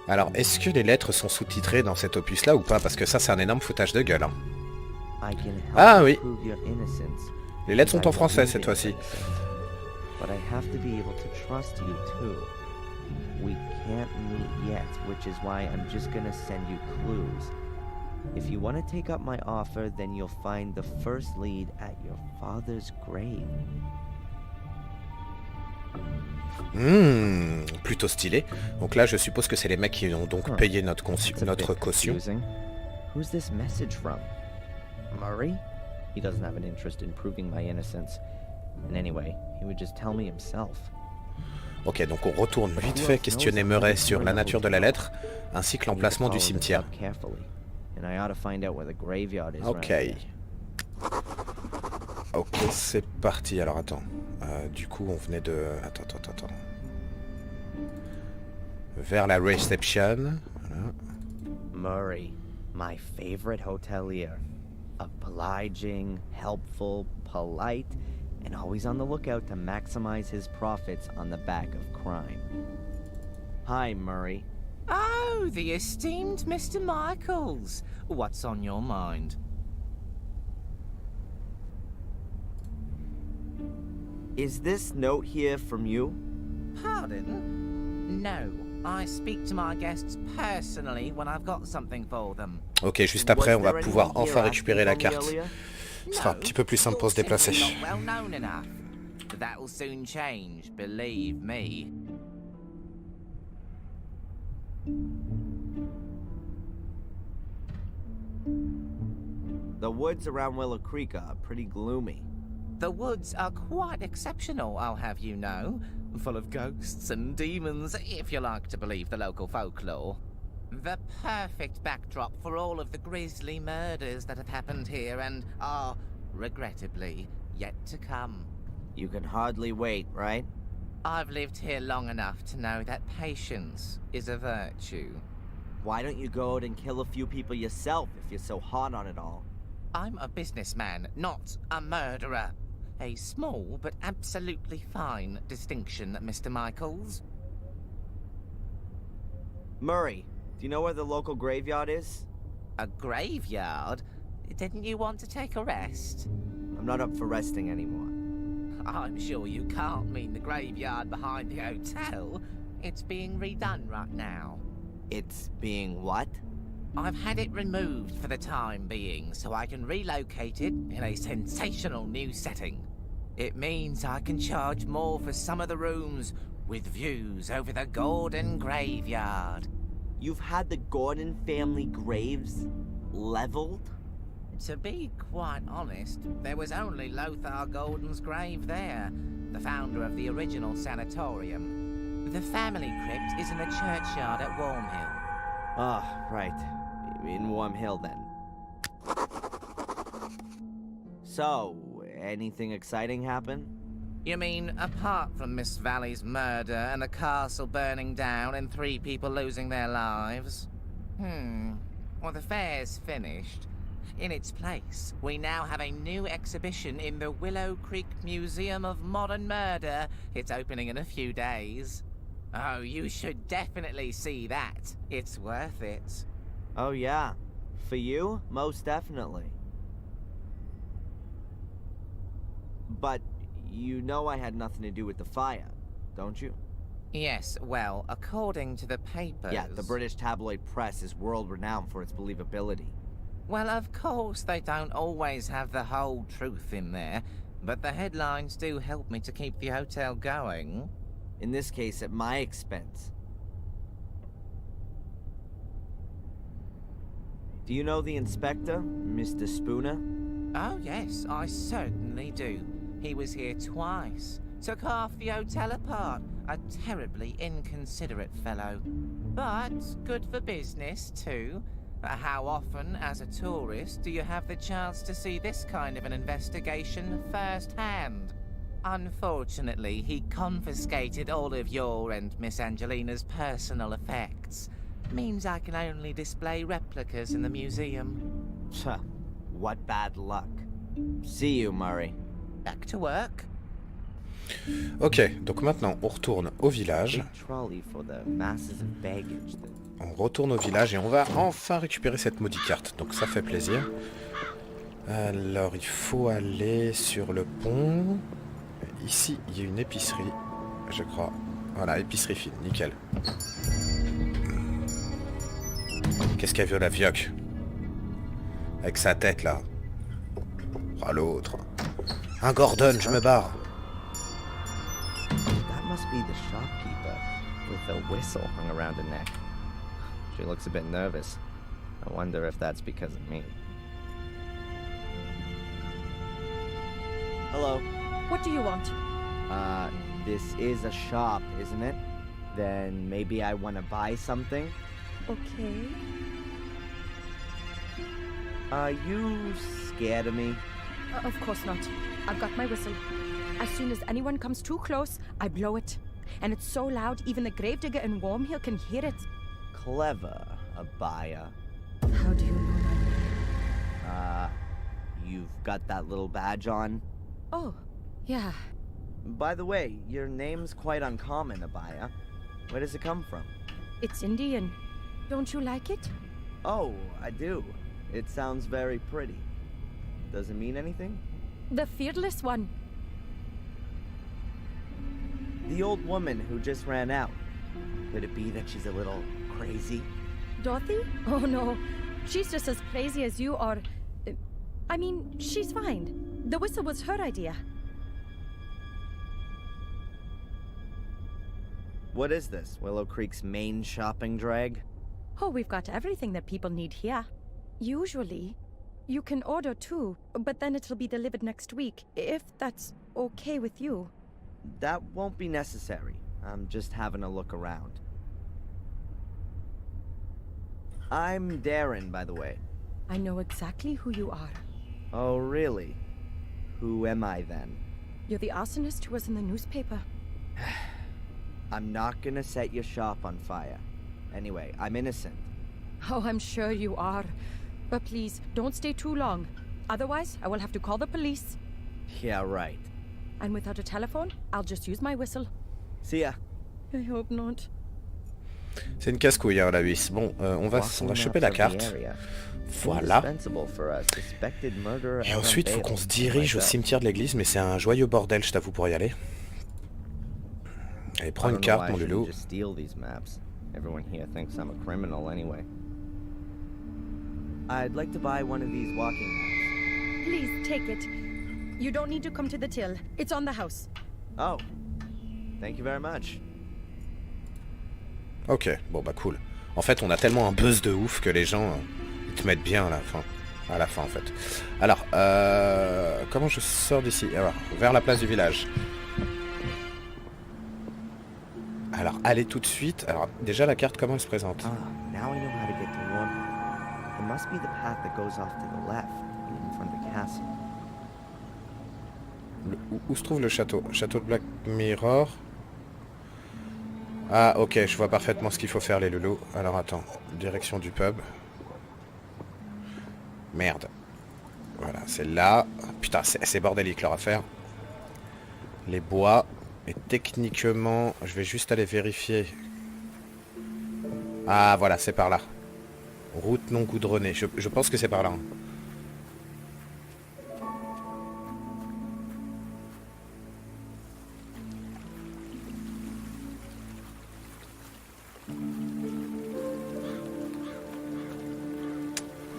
Alors, est-ce que les lettres sont sous-titrées dans cet opus-là ou pas? Parce que ça, c'est un énorme foutage de gueule. Hein. Ah oui. Les lettres sont en français cette fois-ci. But I have to be able to trust you too. We can't meet yet, which is why I'm just gonna send you clues. If you want to take up my offer, then you'll find the first lead at your father's grave. Plutôt stylé. Donc là, je suppose que c'est les mecs qui ont donc payé notre caution. Who's this message from? Murray? He doesn't have an interest in proving my innocence. And anyway, he would just tell me himself. Ok, donc on retourne vite fait questionner Murray sur la nature de la lettre, ainsi que l'emplacement du cimetière. Ok. Ok, c'est parti. Alors attends. Du coup, on venait de... Attends. Vers la reception. Voilà. Murray, my favorite hotelier. Obliging, helpful, polite, and always on the lookout to maximize his profits on the back of crime. Hi, Murray. Oh, the esteemed Mr. Michaels. What's on your mind? Is this note here from you? Pardon? No. I speak to my guests personally when I've got something for them. Ok, juste après, on va pouvoir enfin récupérer la carte. Ce sera un petit peu plus simple pour se déplacer. That'll soon change, believe me. The woods around Willow Creek are pretty gloomy. The woods are quite exceptional, I'll have you know. Full of ghosts and demons, if you like to believe the local folklore. The perfect backdrop for all of the grisly murders that have happened here and are, regrettably, yet to come. You can hardly wait, right? I've lived here long enough to know that patience is a virtue. Why don't you go out and kill a few people yourself if you're so hot on it all? I'm a businessman, not a murderer. A small but absolutely fine distinction, Mr. Michaels. Murray, do you know where the local graveyard is? A graveyard? Didn't you want to take a rest? I'm not up for resting anymore. I'm sure you can't mean the graveyard behind the hotel. It's being redone right now. It's being what? I've had it removed for the time being, so I can relocate it in a sensational new setting. It means I can charge more for some of the rooms, with views over the Gordon graveyard. You've had the Gordon family graves leveled? To be quite honest, there was only Lothar Gordon's grave there, the founder of the original sanatorium. The family crypt is in the churchyard at Wormhill. Ah, right. In Wormhill, then. So, anything exciting happen? You mean, apart from Miss Valley's murder and the castle burning down and 3 people losing their lives? Well, the fair's finished. In its place, we now have a new exhibition in the Willow Creek Museum of Modern Murder. It's opening in a few days. Oh, you should definitely see that. It's worth it. Oh yeah. For you, most definitely. But you know I had nothing to do with the fire, don't you? Yes, well, according to the papers... Yeah, the British tabloid press is world-renowned for its believability. Well, of course, they don't always have the whole truth in there, but the headlines do help me to keep the hotel going. In this case, at my expense. Do you know the inspector, Mr. Spooner? Oh, yes, I certainly do. He was here twice. Took half the hotel apart. A terribly inconsiderate fellow. But good for business, too. How often, as a tourist, do you have the chance to see this kind of an investigation firsthand? Unfortunately, he confiscated all of your and Miss Angelina's personal effects. Means I can only display replicas in the museum. Tch, what bad luck. See you, Murray. Back to work. Ok, donc maintenant on retourne au village. On retourne au village et on va enfin récupérer cette maudite carte. Donc ça fait plaisir. Alors il faut aller sur le pont. Ici il y a une épicerie, je crois. Voilà, épicerie fine, nickel. Qu'est-ce qu'a vu la vioque? Avec sa tête là. Ah l'autre. Un Gordon, je me barre. That must be the shopkeeper with a whistle hung around her neck. She looks a bit nervous. I wonder if that's because of me. Hello. What do you want? This is a shop, isn't it? Then maybe I want to buy something. Okay. Are you scared of me? Of course not. I've got my whistle. As soon as anyone comes too close, I blow it. And it's so loud, even the gravedigger in Wormhill can hear it. Clever, Abaya. How do you know my name? You've got that little badge on? Oh, yeah. By the way, your name's quite uncommon, Abaya. Where does it come from? It's Indian. Don't you like it? Oh, I do. It sounds very pretty. Does it mean anything? The fearless one. The old woman who just ran out. Could it be that she's a little crazy? Dorothy? Oh no. She's just as crazy as you are. I mean, she's fine. The whistle was her idea. What is this? Willow Creek's main shopping drag? Oh, we've got everything that people need here. Usually, you can order too, but then it'll be delivered next week, if that's okay with you. That won't be necessary. I'm just having a look around. I'm Darren, by the way. I know exactly who you are. Oh, really? Who am I then? You're the arsonist who was in the newspaper. I'm not gonna set your shop on fire. Anyway, I'm innocent. Oh, I'm sure you are. But please, don't stay too long. Otherwise, I will have to call the police. Yeah, right. And without a telephone, I'll just use my whistle. See ya. I hope not. C'est une casse-couille, hein, la vis. Bon, on va choper la carte. Voilà. Et ensuite, il faut qu'on se dirige au cimetière de l'église, mais c'est un joyeux bordel, je t'avoue, pour y aller. Allez, prends une carte, mon loulou. Everyone here thinks I'm a criminal anyway. I'd like to buy one of these walking maps. Please, take it. You don't need to come to the till. It's on the house. Oh. Thank you very much. Ok, bon bah cool. En fait, on a tellement un buzz de ouf que les gens, ils te mettent bien à la fin. À la fin, en fait. Alors, comment je sors d'ici? Alors, vers la place du village. Alors, allez tout de suite. Alors, déjà, la carte, comment elle se présente? Ah, now I know how to get to Wormhill. It must be the path that goes off to the left, in front of the castle. Où se trouve le château? Château de Black Mirror. Ah, ok, je vois parfaitement ce qu'il faut faire, les loulous. Alors, attends. Direction du pub. Merde. Voilà, c'est là. Putain, c'est bordélique leur affaire. Les bois. Et techniquement, je vais juste aller vérifier. Ah, voilà, c'est par là. Route non goudronnée. Je pense que c'est par là.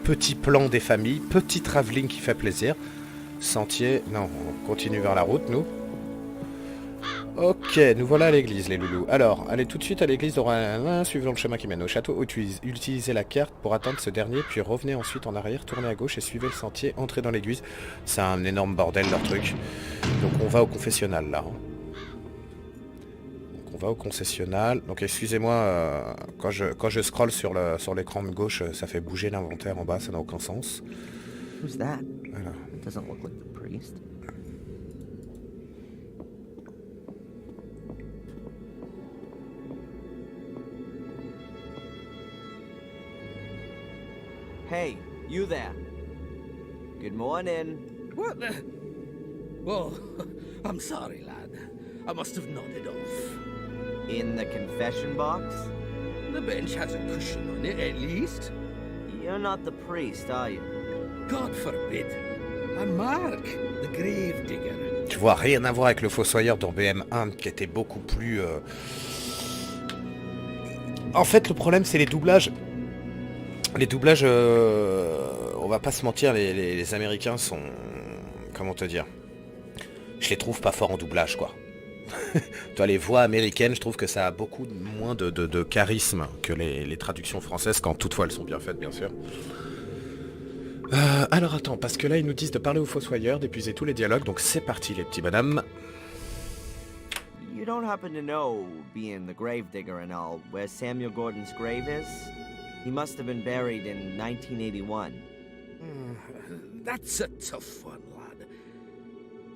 Petit plan des familles, petit travelling qui fait plaisir. Sentier, non, on continue vers la route, nous. Ok, nous voilà à l'église, les loulous. Alors, allez tout de suite à l'église d'Oran, suivant le chemin qui mène au château. Utilisez la carte pour atteindre ce dernier, puis revenez ensuite en arrière, tournez à gauche et suivez le sentier, entrez dans l'église. C'est un énorme bordel, leur truc. Donc on va au confessionnal, là. Donc on va au concessionnal. Donc excusez-moi, quand je scrolle sur l'écran de gauche, ça fait bouger l'inventaire en bas, ça n'a aucun sens. Who's that? Voilà. Doesn't look like the priest. Hey, you there. Good morning. What the? Oh, I'm sorry, lad. I must have nodded off. In the confession box? The bench has a cushion on it, at least. You're not the priest, are you? God forbid. I'm Mark, the grave digger. Tu vois, rien à voir avec le fossoyeur dans BM1 qui était beaucoup plus... En fait, le problème, c'est les doublages. Les doublages, on va pas se mentir, les Américains sont... Comment te dire? Je les trouve pas forts en doublage, quoi. Toi, les voix américaines, je trouve que ça a beaucoup moins de charisme que les traductions françaises, quand toutefois elles sont bien faites, bien sûr. Alors attends, parce que là, ils nous disent de parler aux fossoyeurs, d'épuiser tous les dialogues, donc c'est parti, les petits bonhommes. You don't happen to know, being the gravedigger and all, where Samuel Gordon's grave is? He must have been buried in 1981. That's a tough one, lad.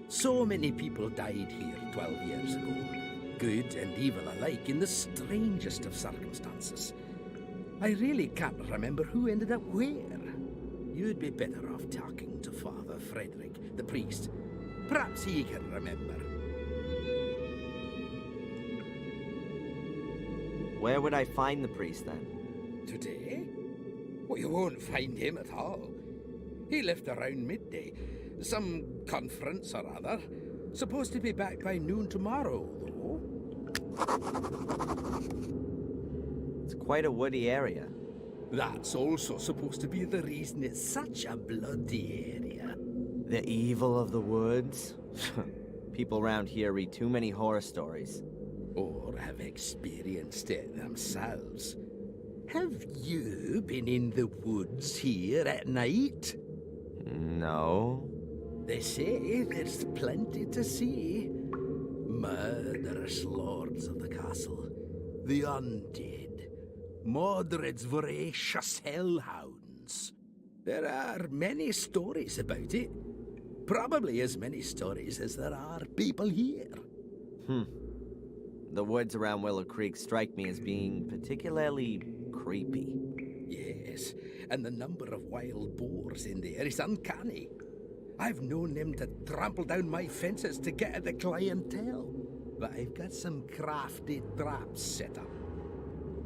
So many people died here 12 years ago, good and evil alike, in the strangest of circumstances. I really can't remember who ended up where. You'd be better off talking to Father Frederick, the priest. Perhaps he can remember. Where would I find the priest then? Today? Well, you won't find him at all. He left around midday. Some conference or other. Supposed to be back by noon tomorrow, though. It's quite a woody area. That's also supposed to be the reason it's such a bloody area. The evil of the woods? People around here read too many horror stories. Or have experienced it themselves. Have you been in the woods here at night? No. They say there's plenty to see. Murderous lords of the castle. The undead. Mordred's voracious hellhounds. There are many stories about it. Probably as many stories as there are people here. The woods around Willow Creek strike me as being particularly creepy. Yes, and the number of wild boars in there is uncanny. I've known them to trample down my fences to get at the clientele. But I've got some crafty traps set up.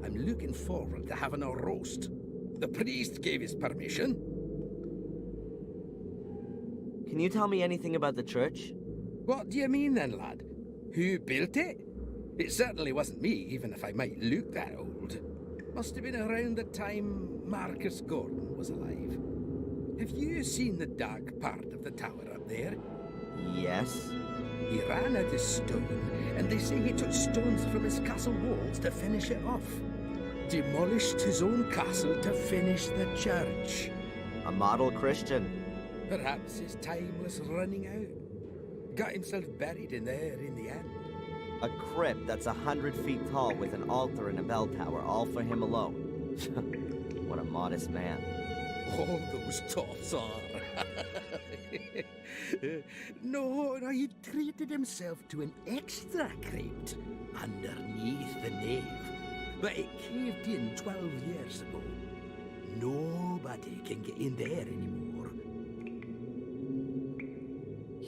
I'm looking forward to having a roast. The priest gave his permission. Can you tell me anything about the church? What do you mean then, lad? Who built it? It certainly wasn't me, even if I might look that old. Must have been around the time Marcus Gordon was alive. Have you seen the dark part of the tower up there? Yes. He ran out of stone, and they say he took stones from his castle walls to finish it off. Demolished his own castle to finish the church. A model Christian. Perhaps his time was running out. Got himself buried in there in the end. A crypt that's 100 feet tall with an altar and a bell tower, all for him alone. What a modest man. All those thoughts are. No, he treated himself to an extra crypt underneath the nave. But it caved in 12 years ago. Nobody can get in there anymore.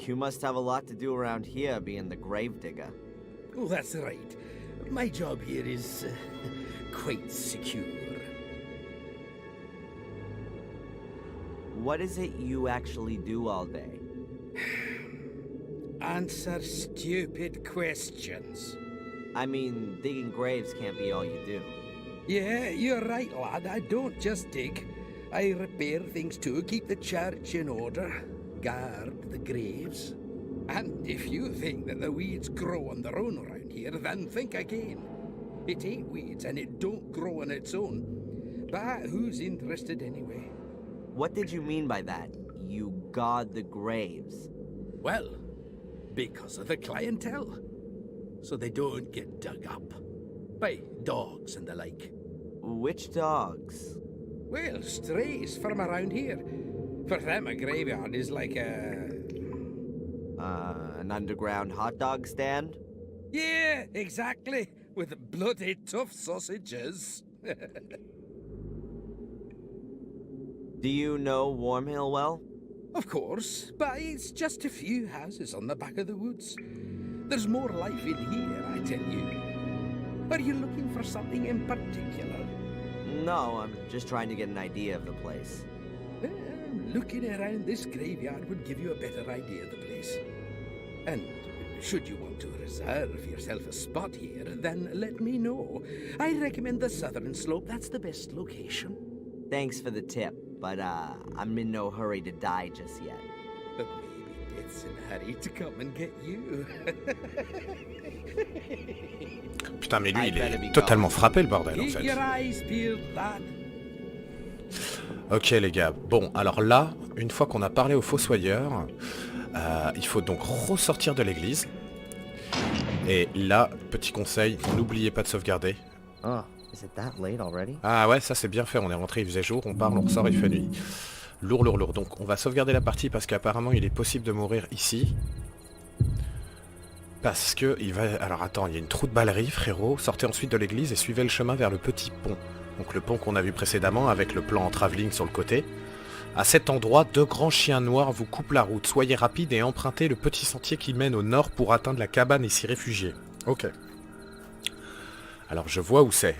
You must have a lot to do around here, being the gravedigger. Oh, that's right. My job here is quite secure. What is it you actually do all day? Answer stupid questions. I mean, digging graves can't be all you do. Yeah, you're right, lad. I don't just dig. I repair things too, keep the church in order, guard the graves. And if you think that the weeds grow on their own around here, then think again. It ain't weeds, and it don't grow on its own. But who's interested anyway? What did you mean by that? You guard the graves? Well, because of the clientele. So they don't get dug up. By dogs and the like. Which dogs? Well, strays from around here. For them, a graveyard is like an underground hot dog stand? Yeah, exactly. With bloody tough sausages. Do you know Wormhill well? Of course, but it's just a few houses on the back of the woods. There's more life in here, I tell you. Are you looking for something in particular? No, I'm just trying to get an idea of the place. Looking around this graveyard would give you a better idea of the place. And should you want to reserve yourself a spot here, then let me know. I recommend the southern slope. That's the best location. Thanks for the tip, but I'm in no hurry to die just yet. But maybe Death's in a hurry to come and get you. Putain, mais lui, il est totalement frappé, le bordel, en fait. Ok, les gars. Bon, alors là, une fois qu'on a parlé au fossoyeur, il faut donc ressortir de l'église. Et là, petit conseil, n'oubliez pas de sauvegarder. Oh, is it that late already? Ah ouais, ça c'est bien fait, on est rentré, il faisait jour, on parle, on ressort, il fait nuit. Lourd, lourd, lourd. Donc on va sauvegarder la partie parce qu'apparemment il est possible de mourir ici. Parce que il va... Alors attends, il y a une trou de ballerie, frérot. Sortez ensuite de l'église et suivez le chemin vers le petit pont. Donc le pont qu'on a vu précédemment avec le plan en travelling sur le côté. À cet endroit, 2 grands chiens noirs vous coupent la route. Soyez rapide et empruntez le petit sentier qui mène au nord pour atteindre la cabane et s'y réfugier. Ok. Alors je vois où c'est.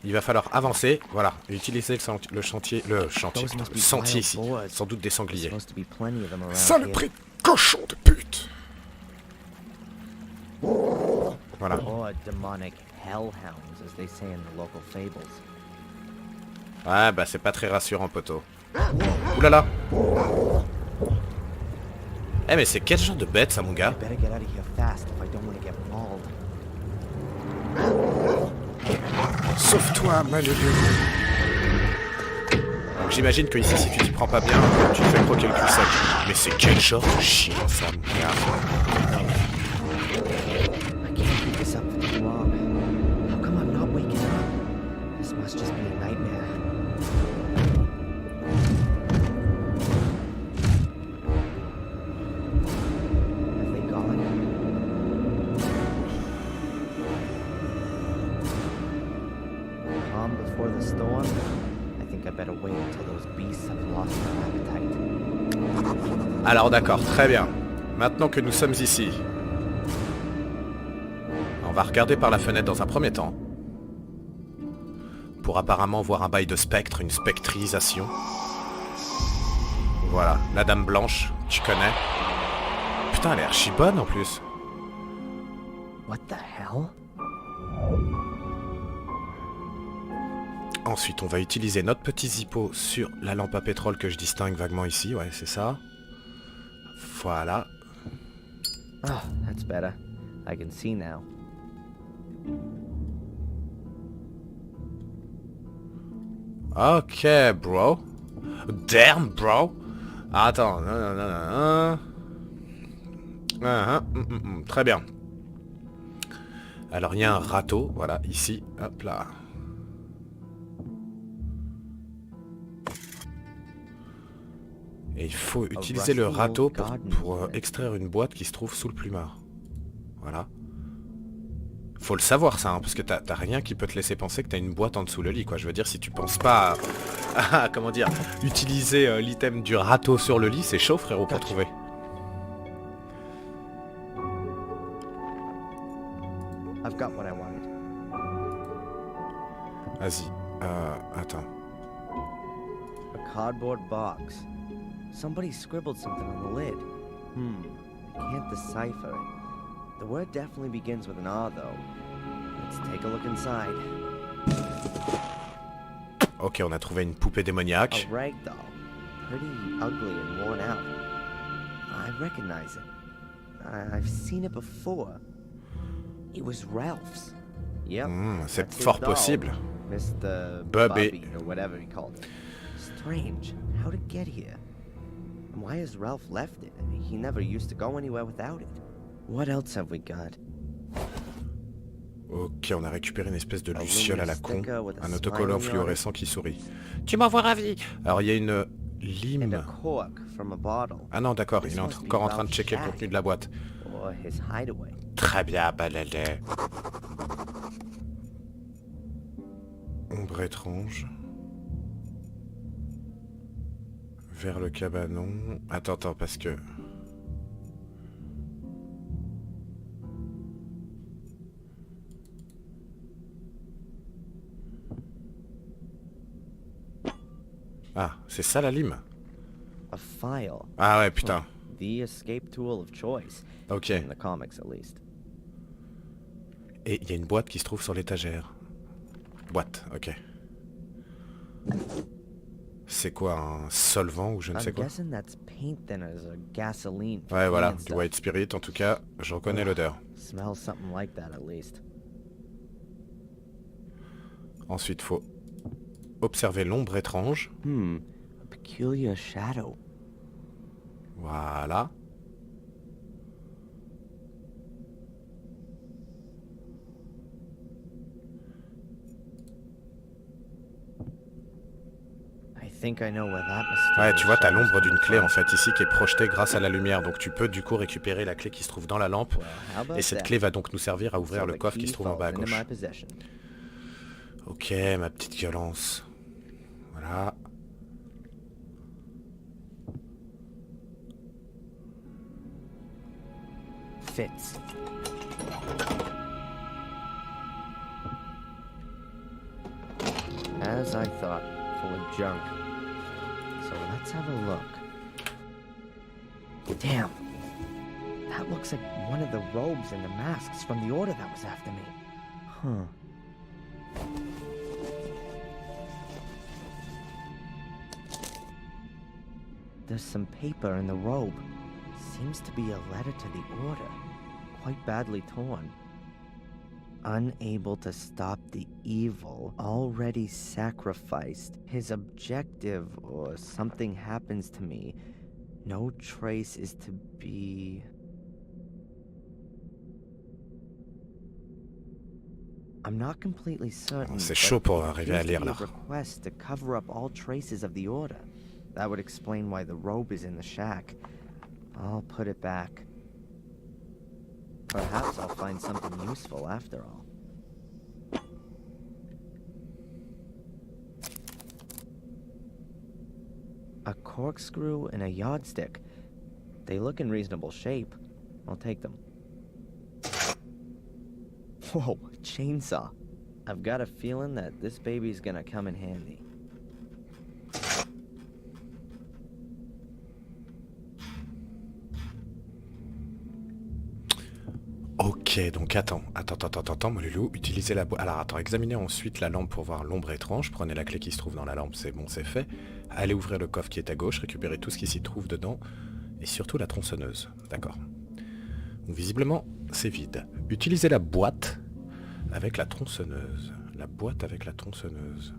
Il va falloir avancer, voilà, et utiliser le sentier ici, sans doute des sangliers. Saloperie de cochon de pute! Voilà. Ouais, bah c'est pas très rassurant, poteau. Oulala! Eh mais c'est quel genre de bête ça, mon gars? Sauve-toi, malheureux. Donc j'imagine que ici, si tu t'y prends pas bien, tu te fais croquer le cul sec. Mais c'est quel genre de chien, ça, mon gars? Alors d'accord, très bien. Maintenant que nous sommes ici, on va regarder par la fenêtre dans un premier temps. Pour apparemment voir un bail de spectre, une spectrisation. Voilà, la dame blanche, tu connais. Putain, elle est archi bonne en plus. What the hell? Ensuite, on va utiliser notre petit zippo sur la lampe à pétrole que je distingue vaguement ici. Ouais, c'est ça. Voilà. Oh, that's better. I can see now. Ok, bro. Damn, bro. Attends, non. Très bien. Alors, il y a un râteau, voilà, ici. Hop là. Et il faut utiliser le râteau pour extraire une boîte qui se trouve sous le plumard. Voilà. Faut le savoir ça, hein, parce que t'as rien qui peut te laisser penser que t'as une boîte en dessous le lit, quoi. Je veux dire, si tu penses pas Ah, comment dire, utiliser l'item du râteau sur le lit, c'est chaud frérot pour trouver. I've got what I wanted. Vas-y, attends. A cardboard box. Somebody scribbled something on the lid. I can't decipher it. The word definitely begins with an R though. Let's take a look inside. Ok, on a trouvé une poupée démoniaque. A rag doll. Pretty ugly and worn out. I recognize it. I've seen it before. It was Ralph's. Yep. C'est fort possible. Mr. Bubby. Or whatever he called it. Strange. How'd it get here? And why has Ralph left it? He never used to go anywhere without it. What else have we got? Ok, on a récupéré une espèce de luciole à la con. Un autocollant fluorescent qui sourit. Tu m'envoies ravi. Alors il y a une lime. Ah non, d'accord, il est encore en train de checker le contenu de la boîte. Très bien, balalé. Ombre étrange. Vers le cabanon. Attends, parce que... Ah, c'est ça la lime. Ah ouais, putain. Ok. Et il y a une boîte qui se trouve sur l'étagère. Boîte, ok. C'est quoi, un solvant ou je ne sais quoi? Ouais, voilà, du white spirit, en tout cas, je reconnais l'odeur. Ensuite, faut observer l'ombre étrange. Voilà. Ouais, tu vois, t'as l'ombre d'une clé en fait ici qui est projetée grâce à la lumière. Donc tu peux du coup récupérer la clé qui se trouve dans la lampe. Et cette clé va donc nous servir à ouvrir le coffre qui se trouve en bas à gauche. Ok, ma petite violence. Voilà. Fits. As I thought, full of junk. So let's have a look. Damn. That looks like one of the robes and the masks from the order that was after me. Huh. There's some paper in the robe. Seems to be a letter to the order. Quite badly torn. Unable to stop the evil, already sacrificed. His objective, or something happens to me. No trace is to be... I'm not completely certain. C'est chaud pour arriver à lire là. Request to cover up all traces of the order. That would explain why the robe is in the shack. I'll put it back. Perhaps I'll find something useful after all. A corkscrew and a yardstick. They look in reasonable shape. I'll take them. Whoa, chainsaw. I've got a feeling that this baby's gonna come in handy. Ok, donc attends, mon loulou, utilisez la boîte. Alors attends, examinez ensuite la lampe pour voir l'ombre étrange. Prenez la clé qui se trouve dans la lampe, c'est bon, c'est fait. Allez ouvrir le coffre qui est à gauche, récupérez tout ce qui s'y trouve dedans. Et surtout la tronçonneuse, d'accord. Donc visiblement, c'est vide. Utilisez la boîte avec la tronçonneuse. La boîte avec la tronçonneuse.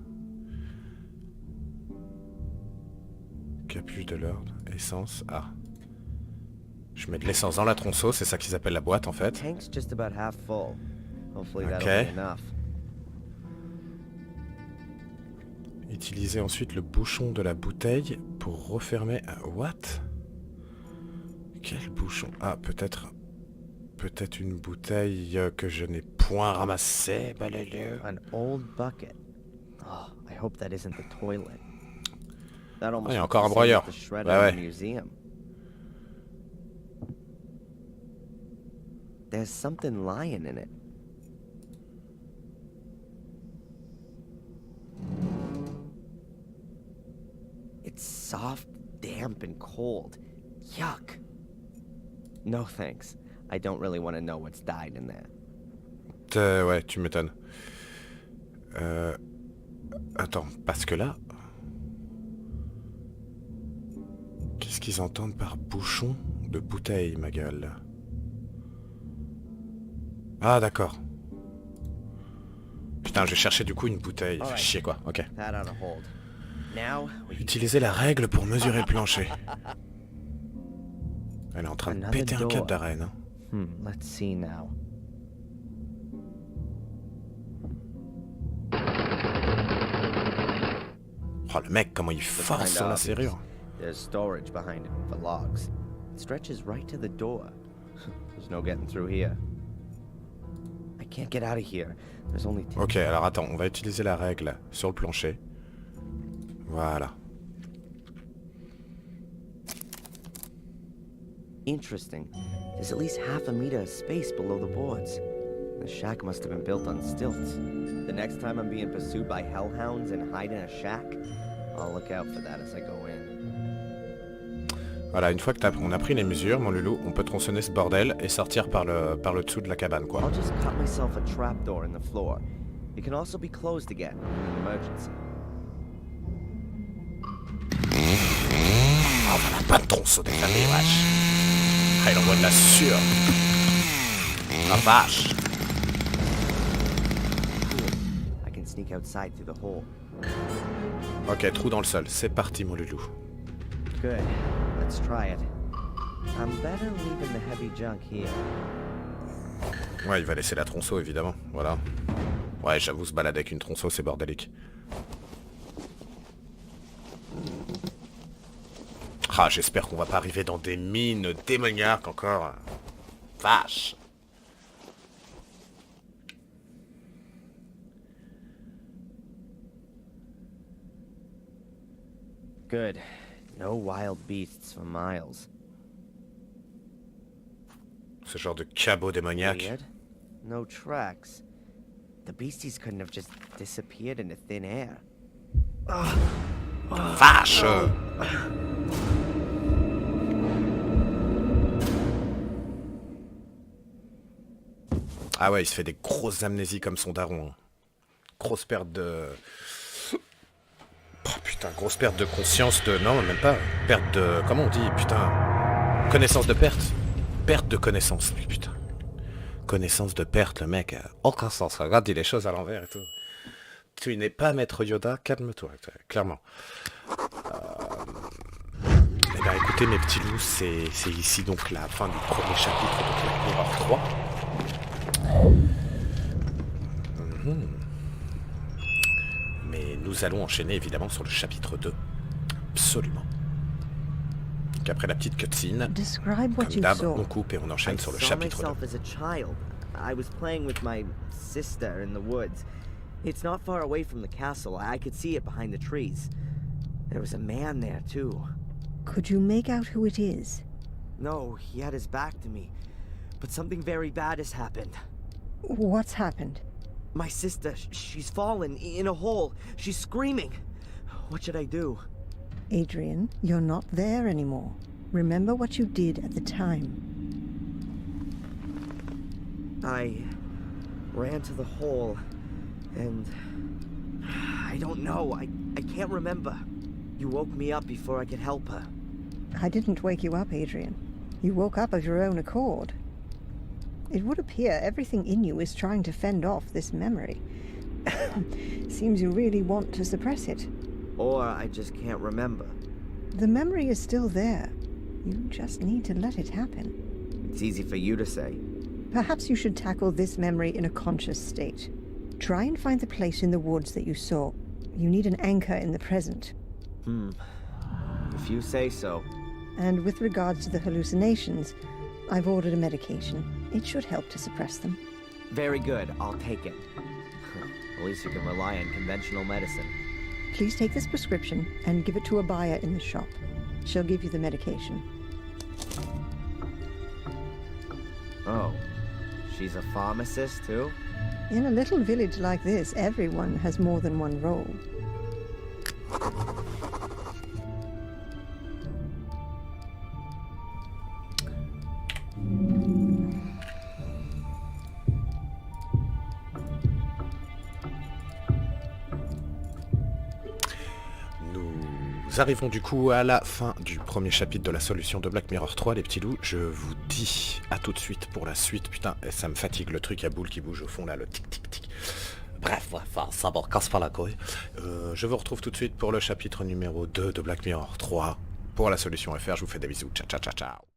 Capuche de l'ordre, essence, ah. Je mets de l'essence dans la tronçon, c'est ça qu'ils appellent la boîte en fait. Ok. Utilisez ensuite le bouchon de la bouteille pour refermer... What? Quel bouchon? Ah, peut-être une bouteille que je n'ai point ramassée. An old bucket. Oh, I hope that isn't the toilet. That almost il y a looks encore un the same broyeur. as the shredder Bah in the ouais. museum. There's something lying in it. It's soft, damp, and cold. Yuck. No thanks. I don't really want to know what's died in there. Ouais, tu m'étonnes. Attends, parce que là... Qu'est-ce qu'ils entendent par bouchon de bouteille, ma gueule? Ah, d'accord. Putain, j'ai cherché du coup une bouteille. Fait chier, quoi. Ok. Utilisez la règle pour mesurer le plancher. Elle est en train de péter un câble d'Arrêté. Let's see now. Oh, le mec, comment il force sur la serrure. There's storage behind it for logs. It stretches right to the door. There's no getting through here. I can't get out of here. There's only two. Ok, alors attends, on va utiliser la règle sur le plancher. Voilà. Interesting. There's at least half a meter of space below the boards. The shack must have been built on stilts. The next time I'm being pursued by hellhounds and hide in a shack, I'll look out for that as I go in. Voilà, une fois que on a pris les mesures, mon loulou, on peut tronçonner ce bordel et sortir par le dessous de la cabane, quoi. I'll just cut myself a trapdoor in the floor. It can also be closed again in an emergency. Oh, voilà, pas de tronçon des familles, wesh. Ah, il envoie de la sueur. La vache. I can sneak outside through the hole. Ok, trou dans le sol. C'est parti, mon loulou. Good. Let's try it. I'm better leaving the heavy junk here. Ouais, il va laisser la tronçon, évidemment. Voilà. Ouais, j'avoue, se balader avec une tronçon, c'est bordélique. Ah, j'espère qu'on va pas arriver dans des mines démoniaques encore. Vache. Good. No wild beasts for miles. Ce genre de cabot démoniaque. Weird. No tracks. The beasties couldn't have just disappeared into thin air. Vache. Ah ouais, il se fait des grosses amnésies comme son daron. Grosse perte de... Oh putain, grosse perte de conscience de... Non, même pas. Perte de... Comment on dit? Putain. Connaissance de perte. Perte de connaissance. Putain. Connaissance de perte, le mec. Aucun sens. Regarde, dit les choses à l'envers et tout. Tu n'es pas maître Yoda, calme-toi. Clairement. Eh bien, écoutez, mes petits loups, c'est ici donc la fin du premier chapitre de Black Mirror 3. Mais nous allons enchaîner évidemment sur le chapitre 2. Absolument. Donc après la petite cutscene, comme d'hab, on coupe et on enchaîne sur le chapitre 2. I was playing with my sister in the woods. It's not far away from the castle. I could see it behind the trees. There was a man there too. Could you make out who it is? No, he had his back to me. But something very bad has happened. What's happened? My sister, she's fallen in a hole. She's screaming. What should I do? Adrian, you're not there anymore. Remember what you did at the time. I ran to the hole, and I don't know. I can't remember. You woke me up before I could help her. I didn't wake you up, Adrian. You woke up of your own accord. It would appear everything in you is trying to fend off this memory. Seems you really want to suppress it. Or I just can't remember. The memory is still there. You just need to let it happen. It's easy for you to say. Perhaps you should tackle this memory in a conscious state. Try and find the place in the woods that you saw. You need an anchor in the present. If you say so. And with regards to the hallucinations, I've ordered a medication. It should help to suppress them. Very good. I'll take it. At least you can rely on conventional medicine. Please take this prescription and give it to a buyer in the shop. She'll give you the medication. Oh, she's a pharmacist too? In a little village like this, everyone has more than one role. Nous arrivons du coup à la fin du premier chapitre de la solution de Black Mirror 3, les petits loups. Je vous dis à tout de suite pour la suite. Putain, ça me fatigue le truc à boule qui bouge au fond là, le tic tic tic. Bref, ça me casse pas la couille. Je vous retrouve tout de suite pour le chapitre numéro 2 de Black Mirror 3 pour la solution FR. Je vous fais des bisous. Ciao ciao ciao ciao.